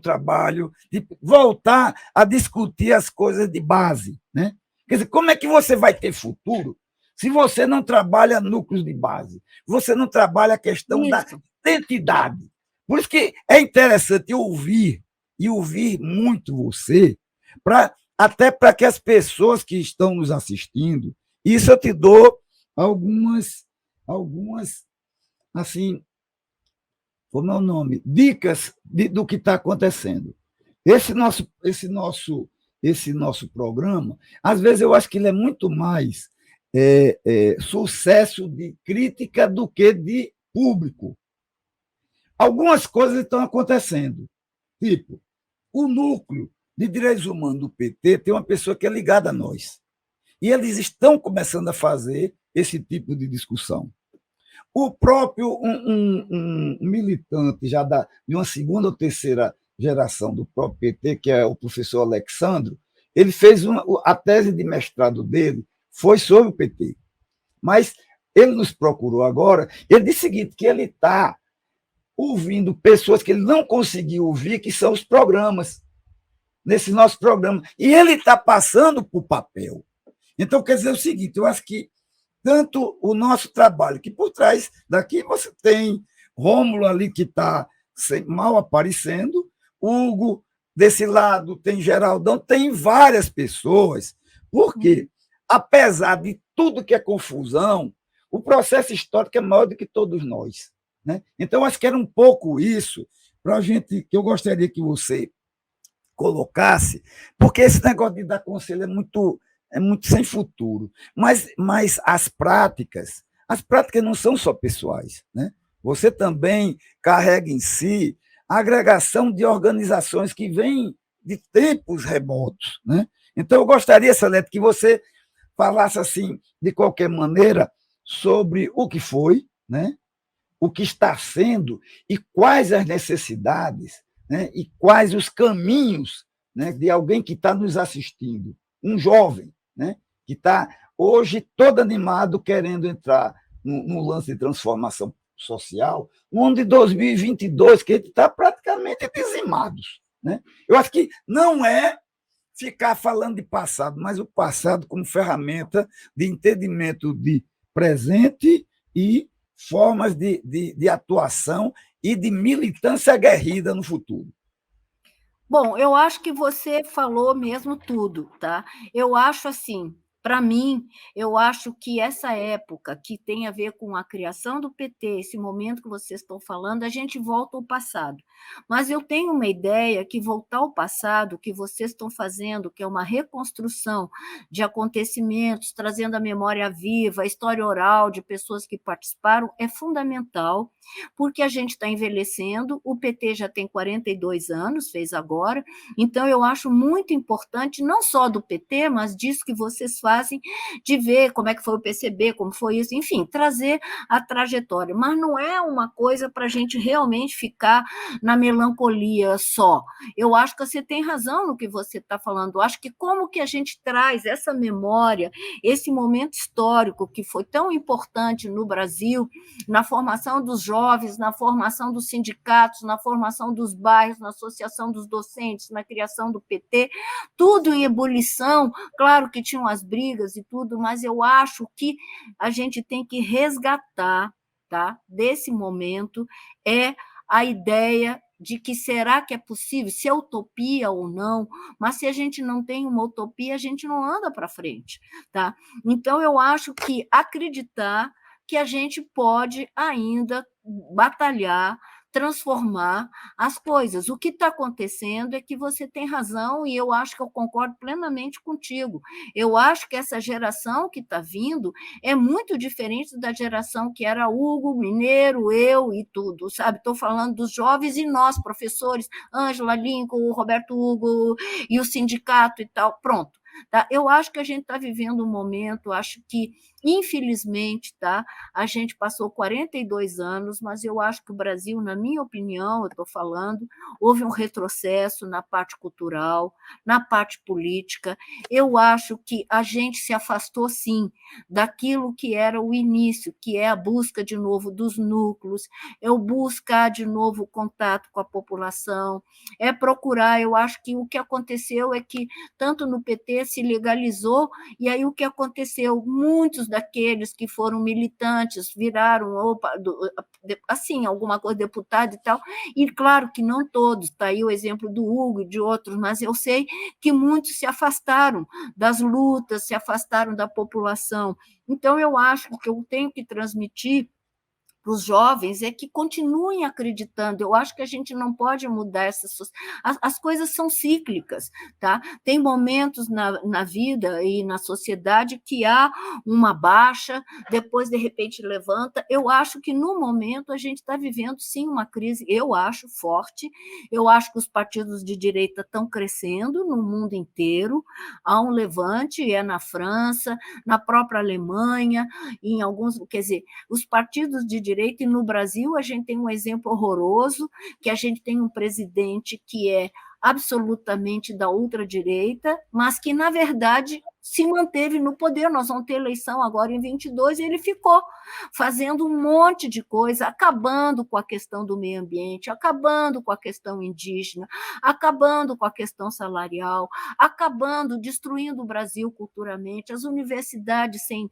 trabalho, de voltar a discutir as coisas de base. Né? Quer dizer, como é que você vai ter futuro se você não trabalha núcleos de base? Você não trabalha a questão da identidade. Por isso que é interessante ouvir, e ouvir muito você, até para que as pessoas que estão nos assistindo, isso eu te dou algumas assim, como é o nome? Dicas do que está acontecendo. Esse nosso programa, às vezes eu acho que ele é muito mais sucesso de crítica do que de público. Algumas coisas estão acontecendo. Tipo, o núcleo de direitos humanos do PT tem uma pessoa que é ligada a nós. E eles estão começando a fazer esse tipo de discussão. O próprio um militante já de uma segunda ou terceira geração do próprio PT, que é o professor Alexandro, ele fez a tese de mestrado dele foi sobre o PT. Mas ele nos procurou agora, ele disse o seguinte, que ele está ouvindo pessoas que ele não conseguiu ouvir, que são os programas, nesse nosso programa. E ele está passando por papel. Então, quer dizer o seguinte, eu acho que tanto o nosso trabalho, que por trás daqui você tem Rômulo ali que está mal aparecendo, Hugo, desse lado tem Geraldão, tem várias pessoas, porque, apesar de tudo que é confusão, o processo histórico é maior do que todos nós. Né? Então, acho que era um pouco isso para a gente, que eu gostaria que você colocasse, porque esse negócio de dar conselho é muito sem futuro. Mas as práticas não são só pessoais. Né? Você também carrega em si a agregação de organizações que vêm de tempos remotos. Né? Então, eu gostaria, Salete, que você falasse assim, de qualquer maneira, sobre o que foi, né? O que está sendo e quais as necessidades, né? E quais os caminhos, né? De alguém que está nos assistindo, um jovem, né? Que está hoje todo animado querendo entrar no lance de transformação social, no ano de 2022, que a gente está praticamente dizimados. Né? Eu acho que não é ficar falando de passado, mas o passado como ferramenta de entendimento de presente e formas de atuação e de militância aguerrida no futuro. Bom, eu acho que você falou mesmo tudo, tá? Eu acho assim, para mim, eu acho que essa época que tem a ver com a criação do PT, esse momento que vocês estão falando, a gente volta ao passado. Mas eu tenho uma ideia que voltar ao passado, o que vocês estão fazendo, que é uma reconstrução de acontecimentos, trazendo a memória viva, a história oral de pessoas que participaram, é fundamental, porque a gente está envelhecendo, o PT já tem 42 anos, fez agora, então eu acho muito importante, não só do PT, mas disso que vocês fazem, de ver como é que foi o PCB, como foi isso, enfim, trazer a trajetória, mas não é uma coisa para a gente realmente ficar na melancolia só. Eu acho que você tem razão no que você está falando, eu acho que como que a gente traz essa memória, esse momento histórico que foi tão importante no Brasil, na formação dos jovens, na formação dos sindicatos, na formação dos bairros, na associação dos docentes, na criação do PT, tudo em ebulição, claro que tinham as brigas e tudo, mas eu acho que a gente tem que resgatar, tá, desse momento, a ideia de que será que é possível, se é utopia ou não, mas se a gente não tem uma utopia, a gente não anda para frente, tá? Então, eu acho que acreditar que a gente pode ainda batalhar, transformar as coisas. O que está acontecendo é que você tem razão, e eu acho que eu concordo plenamente contigo. Eu acho que essa geração que está vindo é muito diferente da geração que era Hugo, Mineiro, eu e tudo, sabe? Estou falando dos jovens e nós, professores, Ângela, Lincoln, Roberto Hugo e o sindicato e tal, pronto. Tá? Eu acho que a gente está vivendo um momento, acho que, infelizmente, tá? A gente passou 42 anos, mas eu acho que o Brasil, na minha opinião, eu estou falando, houve um retrocesso na parte cultural, na parte política. Eu acho que a gente se afastou, sim, daquilo que era o início, que é a busca, de novo, dos núcleos, é o buscar, de novo, o contato com a população, é procurar. Eu acho que o que aconteceu é que, tanto no PT, se legalizou, e aí o que aconteceu? Muitos daqueles que foram militantes viraram, assim, alguma coisa, deputado e tal, e claro que não todos, está aí o exemplo do Hugo e de outros, mas eu sei que muitos se afastaram das lutas, se afastaram da população. Então, eu acho que eu tenho que transmitir para os jovens é que continuem acreditando. Eu acho que a gente não pode mudar essas... As coisas são cíclicas, tá? Tem momentos na vida e na sociedade que há uma baixa, depois, de repente, levanta. Eu acho que, no momento, a gente está vivendo, sim, uma crise, eu acho, forte. Eu acho que os partidos de direita estão crescendo no mundo inteiro. Há um levante, é na França, na própria Alemanha, em alguns... Quer dizer, os partidos de direita, e no Brasil a gente tem um exemplo horroroso, que a gente tem um presidente que é absolutamente da ultradireita, mas que, na verdade, se manteve no poder. Nós vamos ter eleição agora em 22, e ele ficou fazendo um monte de coisa, acabando com a questão do meio ambiente, acabando com a questão indígena, acabando com a questão salarial, acabando, destruindo o Brasil culturalmente, as universidades sem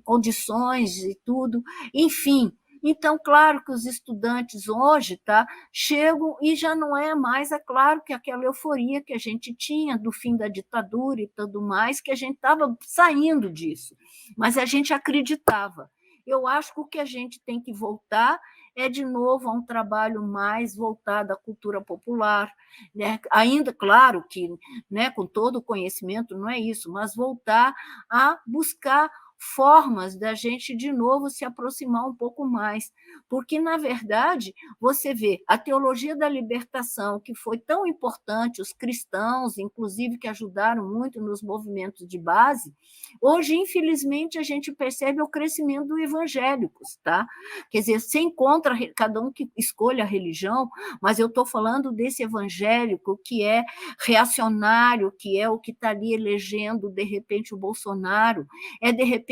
condições e tudo, enfim. Então, claro que os estudantes hoje, tá, chegam e já não é mais, é claro, que aquela euforia que a gente tinha do fim da ditadura e tudo mais, que a gente estava saindo disso, mas a gente acreditava. Eu acho que o que a gente tem que voltar é, de novo, a um trabalho mais voltado à cultura popular, né? Ainda, claro que, né, com todo o conhecimento, não é isso, mas voltar a buscar formas da gente, de novo, se aproximar um pouco mais, porque, na verdade, você vê a teologia da libertação, que foi tão importante, os cristãos, inclusive, que ajudaram muito nos movimentos de base, hoje, infelizmente, a gente percebe o crescimento do evangélicos, tá? Quer dizer, sem contra cada um que escolha a religião, mas eu estou falando desse evangélico que é reacionário, que é o que está ali elegendo, de repente, o Bolsonaro, é, de repente,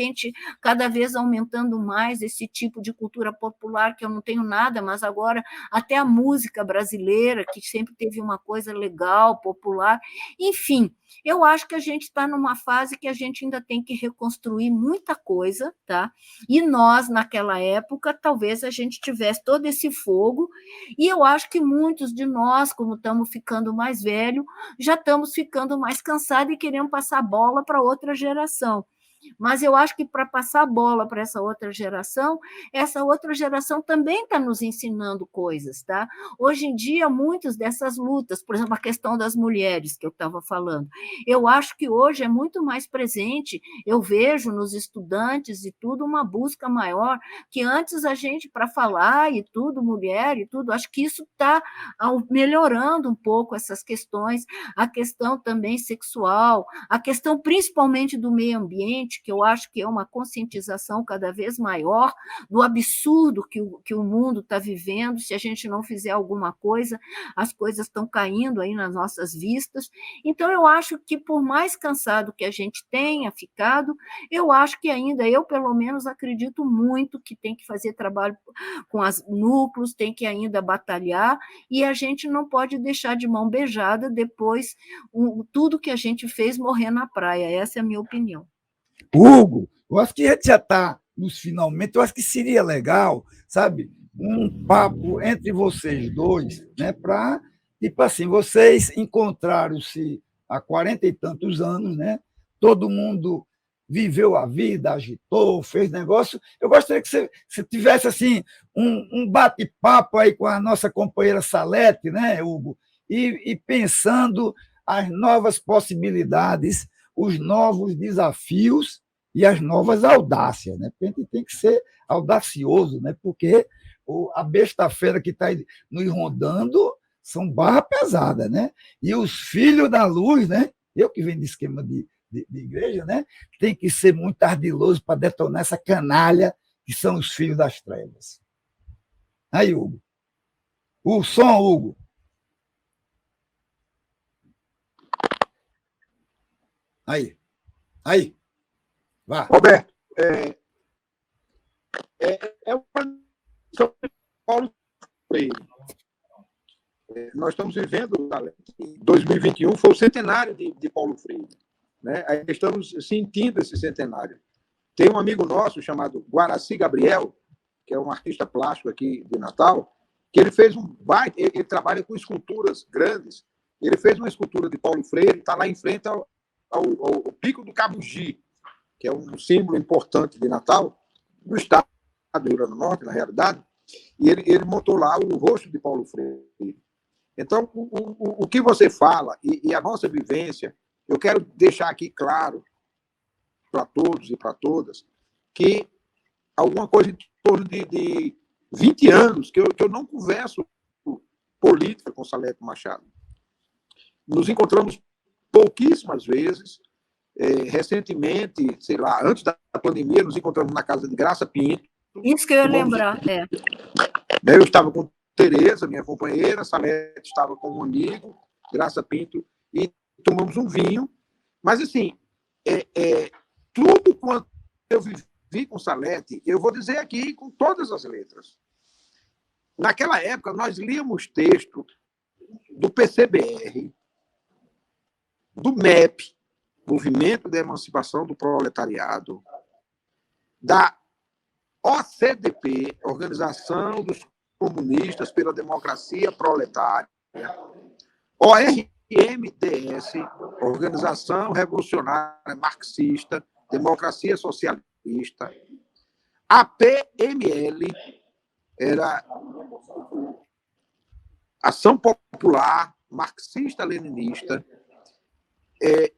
cada vez aumentando mais esse tipo de cultura popular, que eu não tenho nada, mas agora até a música brasileira, que sempre teve uma coisa legal, popular, enfim. Eu acho que a gente está numa fase que a gente ainda tem que reconstruir muita coisa, tá? E nós, naquela época, talvez a gente tivesse todo esse fogo, e eu acho que muitos de nós, como estamos ficando mais velhos, já estamos ficando mais cansados e queremos passar a bola para outra geração. Mas eu acho que, para passar a bola para essa outra geração também está nos ensinando coisas, tá? Hoje em dia, muitas dessas lutas, por exemplo, a questão das mulheres, que eu estava falando, eu acho que hoje é muito mais presente, eu vejo nos estudantes e tudo uma busca maior, que antes a gente, para falar e tudo, mulher e tudo, acho que isso está melhorando um pouco essas questões, a questão também sexual, a questão principalmente do meio ambiente, que eu acho que é uma conscientização cada vez maior do absurdo que o mundo está vivendo. Se a gente não fizer alguma coisa, as coisas estão caindo aí nas nossas vistas. Então, eu acho que, por mais cansado que a gente tenha ficado, eu acho que ainda, eu pelo menos acredito muito que tem que fazer trabalho com os núcleos, tem que ainda batalhar, e a gente não pode deixar de mão beijada depois tudo que a gente fez morrer na praia. Essa é a minha opinião. Hugo, eu acho que a gente já está nos finalmente, eu acho que seria legal, sabe, um papo entre vocês dois, né, para, tipo assim, vocês encontraram-se há 40 e tantos anos, né? Todo mundo viveu a vida, agitou, fez negócio. Eu gostaria que você tivesse assim um bate-papo aí com a nossa companheira Salete, né, Hugo? E pensando as novas possibilidades, os novos desafios e as novas audácias, né? Porque a gente tem que ser audacioso, né? Porque a besta-feira que está nos rondando são barra pesada, né? E os filhos da luz, né? Eu que venho de esquema de igreja, né? Tem que ser muito ardiloso para detonar essa canalha que são os filhos das trevas. Aí, Hugo. O som, Hugo. Aí. Vá. Roberto, o Paulo Freire. Nós estamos vivendo, 2021 foi o centenário de Paulo Freire. Né? Aí estamos sentindo esse centenário. Tem um amigo nosso chamado Guaraci Gabriel, que é um artista plástico aqui de Natal, que ele fez um baita, ele trabalha com esculturas grandes. Ele fez uma escultura de Paulo Freire, está lá em frente ao Pico do Cabugi, que é um símbolo importante de Natal, no estado do Rio Grande do Norte, na realidade, e ele montou lá o rosto de Paulo Freire. Então, o que você fala e a nossa vivência, eu quero deixar aqui claro para todos e para todas que alguma coisa em torno de 20 anos que eu não converso política com Salete Machado. Nos encontramos pouquíssimas vezes. Recentemente, sei lá, antes da pandemia, nos encontramos na casa de Graça Pinto. Isso que eu ia lembrar, Eu estava com Tereza, minha companheira, Salete estava com um amigo, Graça Pinto, e tomamos um vinho. Mas, assim, tudo quanto eu vivi com Salete, eu vou dizer aqui com todas as letras. Naquela época, nós líamos texto do PCBR, do MEP, Movimento de Emancipação do Proletariado, da OCDP, Organização dos Comunistas pela Democracia Proletária, ORMDS, Organização Revolucionária Marxista, Democracia Socialista, APML, era Ação Popular Marxista-Leninista,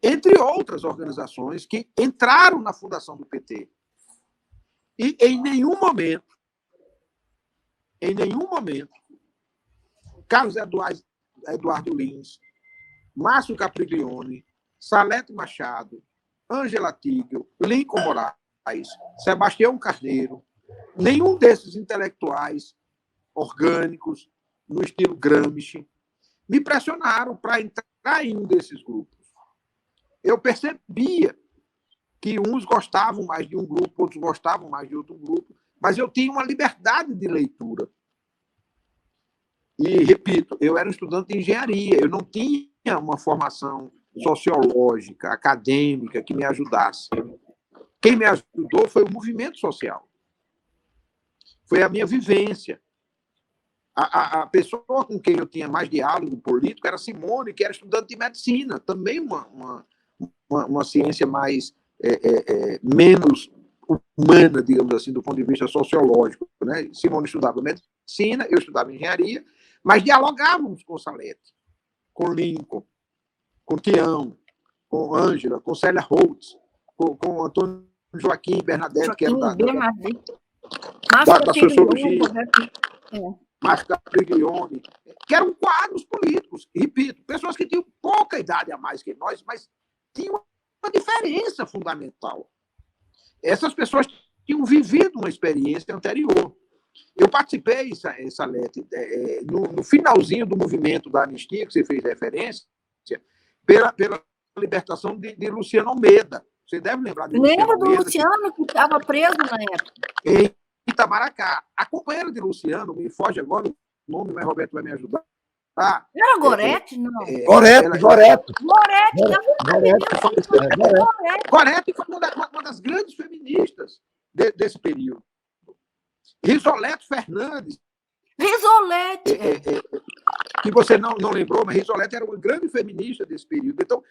entre outras organizações que entraram na fundação do PT. E em nenhum momento, Carlos Eduardo Lins, Márcio Capriglione, Salete Machado, Ângela Tigel, Lincoln Moraes, Sebastião Carneiro, nenhum desses intelectuais orgânicos, no estilo Gramsci, me pressionaram para entrar em um desses grupos. Eu percebia que uns gostavam mais de um grupo, outros gostavam mais de outro grupo, mas eu tinha uma liberdade de leitura. E, repito, eu era um estudante de engenharia, eu não tinha uma formação sociológica, acadêmica, que me ajudasse. Quem me ajudou foi o movimento social. Foi a minha vivência. A pessoa com quem eu tinha mais diálogo político era Simone, que era estudante de medicina, também uma ciência mais menos humana, digamos assim, do ponto de vista sociológico. Né? Simone estudava medicina, eu estudava engenharia, mas dialogávamos com Salete, com Lincoln, com Tião, com Ângela, com Célia Holtz, com Antônio Joaquim Bernadette, que era da sociologia, Márcio Capriglione, que eram quadros políticos, repito, pessoas que tinham pouca idade a mais que nós, mas tinham uma diferença fundamental. Essas pessoas tinham vivido uma experiência anterior. Eu participei, Salete, no finalzinho do movimento da anistia, que você fez referência, pela libertação de Luciano Almeida. Você deve lembrar de Lembro do Luciano, que estava preso na época. Em Itamaracá. A companheira de Luciano, me foge agora o nome, mas Roberto vai me ajudar. Era Gorete? Não. Goreto. Goreto foi uma das grandes feministas desse período. Risoleto Fernandes, Risolete. Que você não lembrou, mas Risolete era uma grande feminista desse período. Então,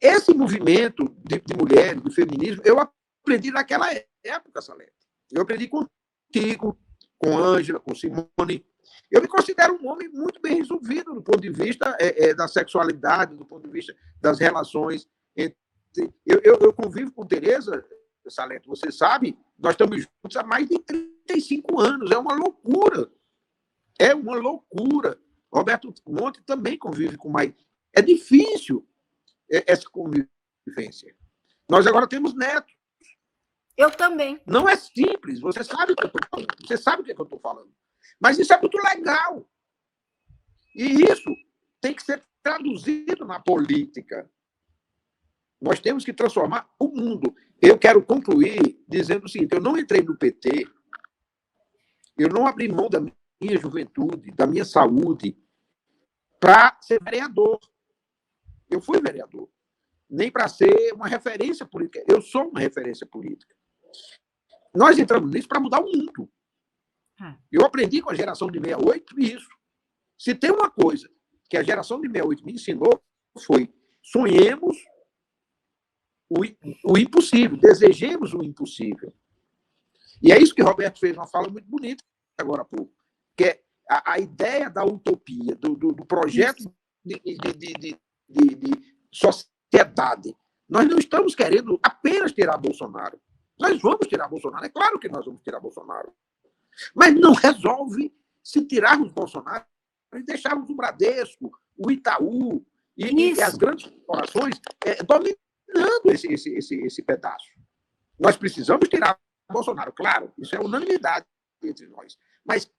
esse movimento de mulheres, de feminismo, eu aprendi naquela época, Salete. Eu aprendi contigo, com Ângela, com Simone. Eu me considero um homem muito bem resolvido do ponto de vista da sexualidade, do ponto de vista das relações. Eu convivo com Tereza, Salete, você sabe, nós estamos juntos há mais de 35 anos. É uma loucura. É uma loucura. Roberto Monte também convive com mais. É difícil essa convivência. Nós agora temos netos. Eu também. Não é simples, você sabe o que eu estou falando. Você sabe o que eu estou falando. Mas isso é muito legal. E isso tem que ser traduzido na política. Nós temos que transformar o mundo. Eu quero concluir dizendo o seguinte: eu não entrei no PT, eu não abri mão da minha juventude, da minha saúde, para ser vereador. Eu fui vereador. Nem para ser uma referência política. Eu sou uma referência política. Nós entramos nisso para mudar o mundo. Eu aprendi com a geração de 68 isso. Se tem uma coisa que a geração de 68 me ensinou, foi: sonhemos o impossível, desejemos o impossível. E é isso que Roberto fez uma fala muito bonita agora há pouco, que é a ideia da utopia, do projeto de sociedade. Nós não estamos querendo apenas tirar Bolsonaro. Nós vamos tirar Bolsonaro, é claro que nós vamos tirar Bolsonaro. Mas não resolve se tirarmos Bolsonaro e deixarmos o Bradesco, o Itaú e as grandes corporações dominando esse pedaço. Nós precisamos tirar Bolsonaro, claro, isso é unanimidade entre nós. Mas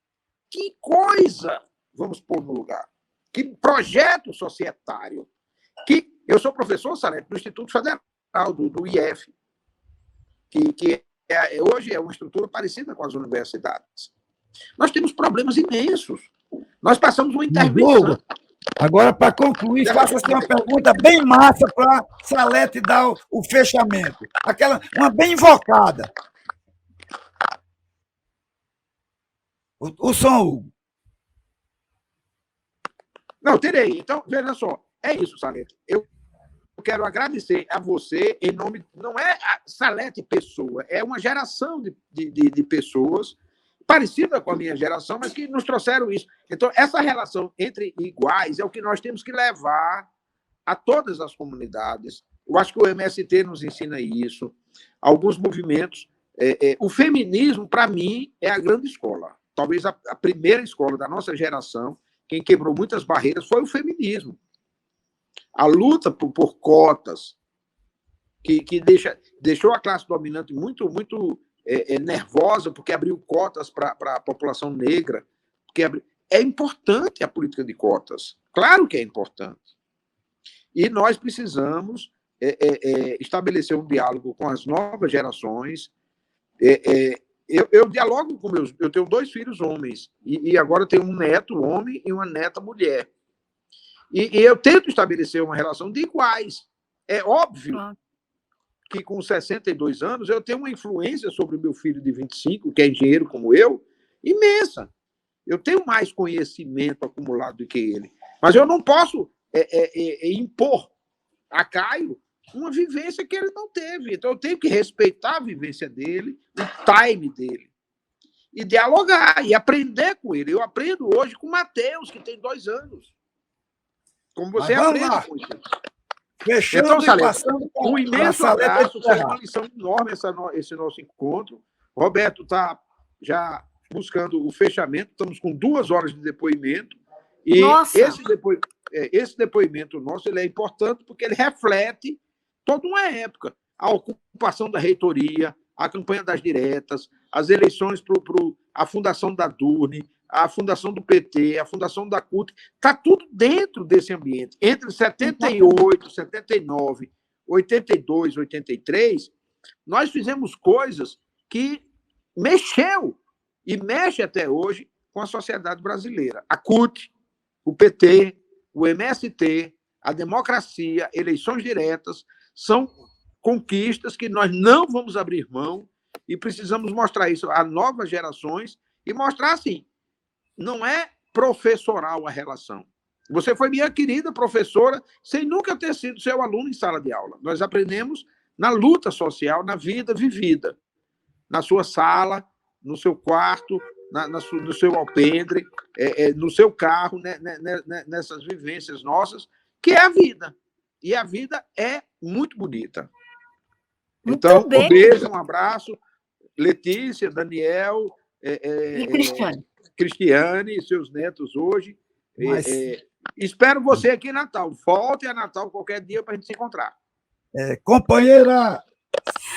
que coisa vamos pôr no lugar? Que projeto societário? Eu sou professor, Salete, do Instituto Federal, do IF, que hoje é uma estrutura parecida com as universidades. Nós temos problemas imensos. Nós passamos uma intervenção. Agora, para concluir, faça uma pergunta bem massa para Salete dar o fechamento. Uma bem invocada. O som, Hugo. Não, terei. Então, veja só. É isso, Salete. Eu quero agradecer a você em nome... Não é a Salete pessoa, é uma geração de pessoas parecida com a minha geração, mas que nos trouxeram isso. Então, essa relação entre iguais é o que nós temos que levar a todas as comunidades. Eu acho que o MST nos ensina isso. Alguns movimentos... o feminismo, para mim, é a grande escola. Talvez a primeira escola da nossa geração. Quem quebrou muitas barreiras foi o feminismo. A luta por cotas, que deixou a classe dominante muito nervosa, porque abriu cotas para a população negra. É importante a política de cotas. Claro que é importante. E nós precisamos estabelecer um diálogo com as novas gerações. Eu dialogo com meus... Eu tenho 2 filhos homens, e agora tenho um neto homem e uma neta mulher. E eu tento estabelecer uma relação de iguais. É óbvio que com 62 anos eu tenho uma influência sobre o meu filho de 25, que é engenheiro como eu, imensa. Eu tenho mais conhecimento acumulado do que ele. Mas eu não posso impor a Caio uma vivência que ele não teve. Então eu tenho que respeitar a vivência dele, o time dele. E dialogar, e aprender com ele. Eu aprendo hoje com o Matheus, que tem 2 anos. Como você aprende com isso. Fechando então, Salete, passando um imenso abraço, foi uma lição enorme esse nosso encontro. Roberto está já buscando o fechamento, estamos com 2 horas de depoimento. E esse depoimento nosso ele é importante porque ele reflete toda uma época. A ocupação da reitoria, a campanha das diretas, as eleições para a fundação da Durne, a fundação do PT, a fundação da CUT, está tudo dentro desse ambiente. Entre 78, 79, 82, 83, nós fizemos coisas que mexeu e mexe até hoje com a sociedade brasileira. A CUT, o PT, o MST, a democracia, eleições diretas, são conquistas que nós não vamos abrir mão e precisamos mostrar isso a novas gerações e mostrar, assim, não é professoral a relação. Você foi minha querida professora, sem nunca ter sido seu aluno em sala de aula. Nós aprendemos na luta social, na vida vivida, na sua sala, no seu quarto, no seu alpendre, no seu carro, nessas vivências nossas, que é a vida. E a vida é muito bonita. Então, um beijo, um abraço. Letícia, Daniel, e Cristiane e seus netos hoje. Espero você aqui em Natal. Volte a Natal qualquer dia para a gente se encontrar. Companheira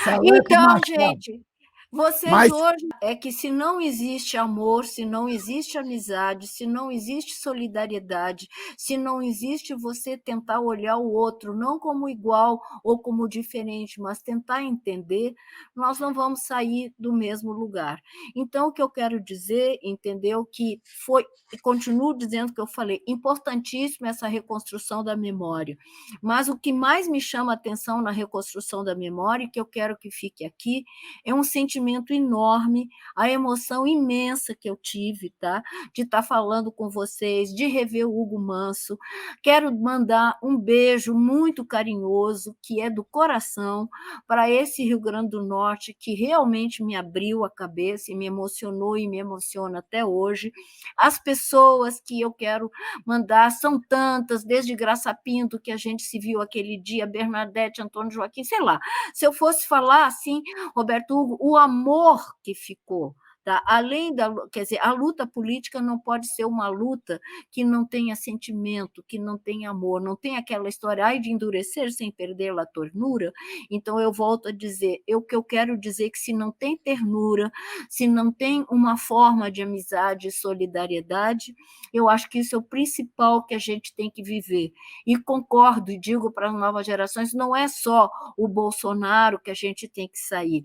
Salete Então, Machado. gente, vocês hoje é que se não existe amor, se não existe amizade, se não existe solidariedade, se não existe você tentar olhar o outro não como igual ou como diferente, mas tentar entender, nós não vamos sair do mesmo lugar. Então, o que eu quero dizer, entendeu? Que foi, e continuo dizendo que eu falei, importantíssimo essa reconstrução da memória. Mas o que mais me chama a atenção na reconstrução da memória, e que eu quero que fique aqui, é um sentimento enorme, a emoção imensa que eu tive, tá? De estar falando com vocês, de rever o Hugo Manso. Quero mandar um beijo muito carinhoso, que é do coração, para esse Rio Grande do Norte, que realmente me abriu a cabeça e me emocionou e me emociona até hoje. As pessoas que eu quero mandar são tantas, desde Graça Pinto, que a gente se viu aquele dia, Bernadette, Antônio Joaquim, sei lá. Se eu fosse falar assim, Roberto Hugo, o amor que ficou, tá? Além da, quer dizer, a luta política não pode ser uma luta que não tenha sentimento, que não tenha amor, não tem aquela história ai, de endurecer sem perder a ternura. Então eu volto a dizer, o que eu quero dizer é que se não tem ternura, se não tem uma forma de amizade e solidariedade, eu acho que isso é o principal que a gente tem que viver. E concordo e digo para as novas gerações, não é só o Bolsonaro que a gente tem que sair,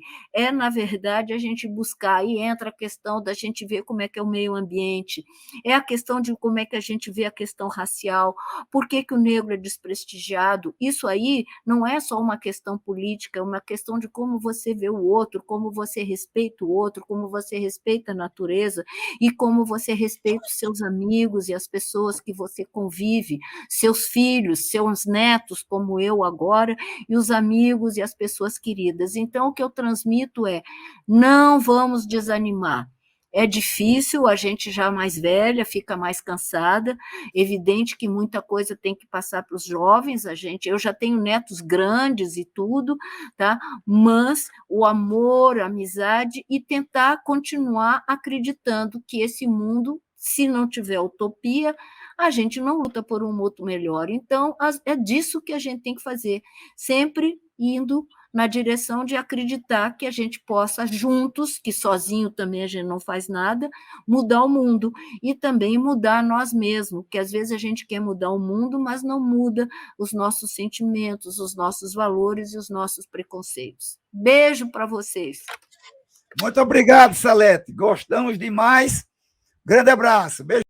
na verdade, a gente buscar, aí entra a questão da gente ver como é que é o meio ambiente, é a questão de como é que a gente vê a questão racial, por que o negro é desprestigiado, isso aí não é só uma questão política, é uma questão de como você vê o outro, como você respeita o outro, como você respeita a natureza e como você respeita os seus amigos e as pessoas que você convive, seus filhos, seus netos, como eu agora, e os amigos e as pessoas queridas. Então, o que eu transmito é, não vamos desanimar. É difícil, a gente já mais velha, fica mais cansada, evidente que muita coisa tem que passar para os jovens, eu já tenho netos grandes e tudo, tá? Mas o amor, a amizade e tentar continuar acreditando que esse mundo, se não tiver utopia, a gente não luta por um mundo melhor. Então, é disso que a gente tem que fazer, sempre indo na direção de acreditar que a gente possa, juntos, que sozinho também a gente não faz nada, mudar o mundo e também mudar nós mesmos, porque às vezes a gente quer mudar o mundo, mas não muda os nossos sentimentos, os nossos valores e os nossos preconceitos. Beijo para vocês. Muito obrigado, Salete. Gostamos demais. Grande abraço. Beijo.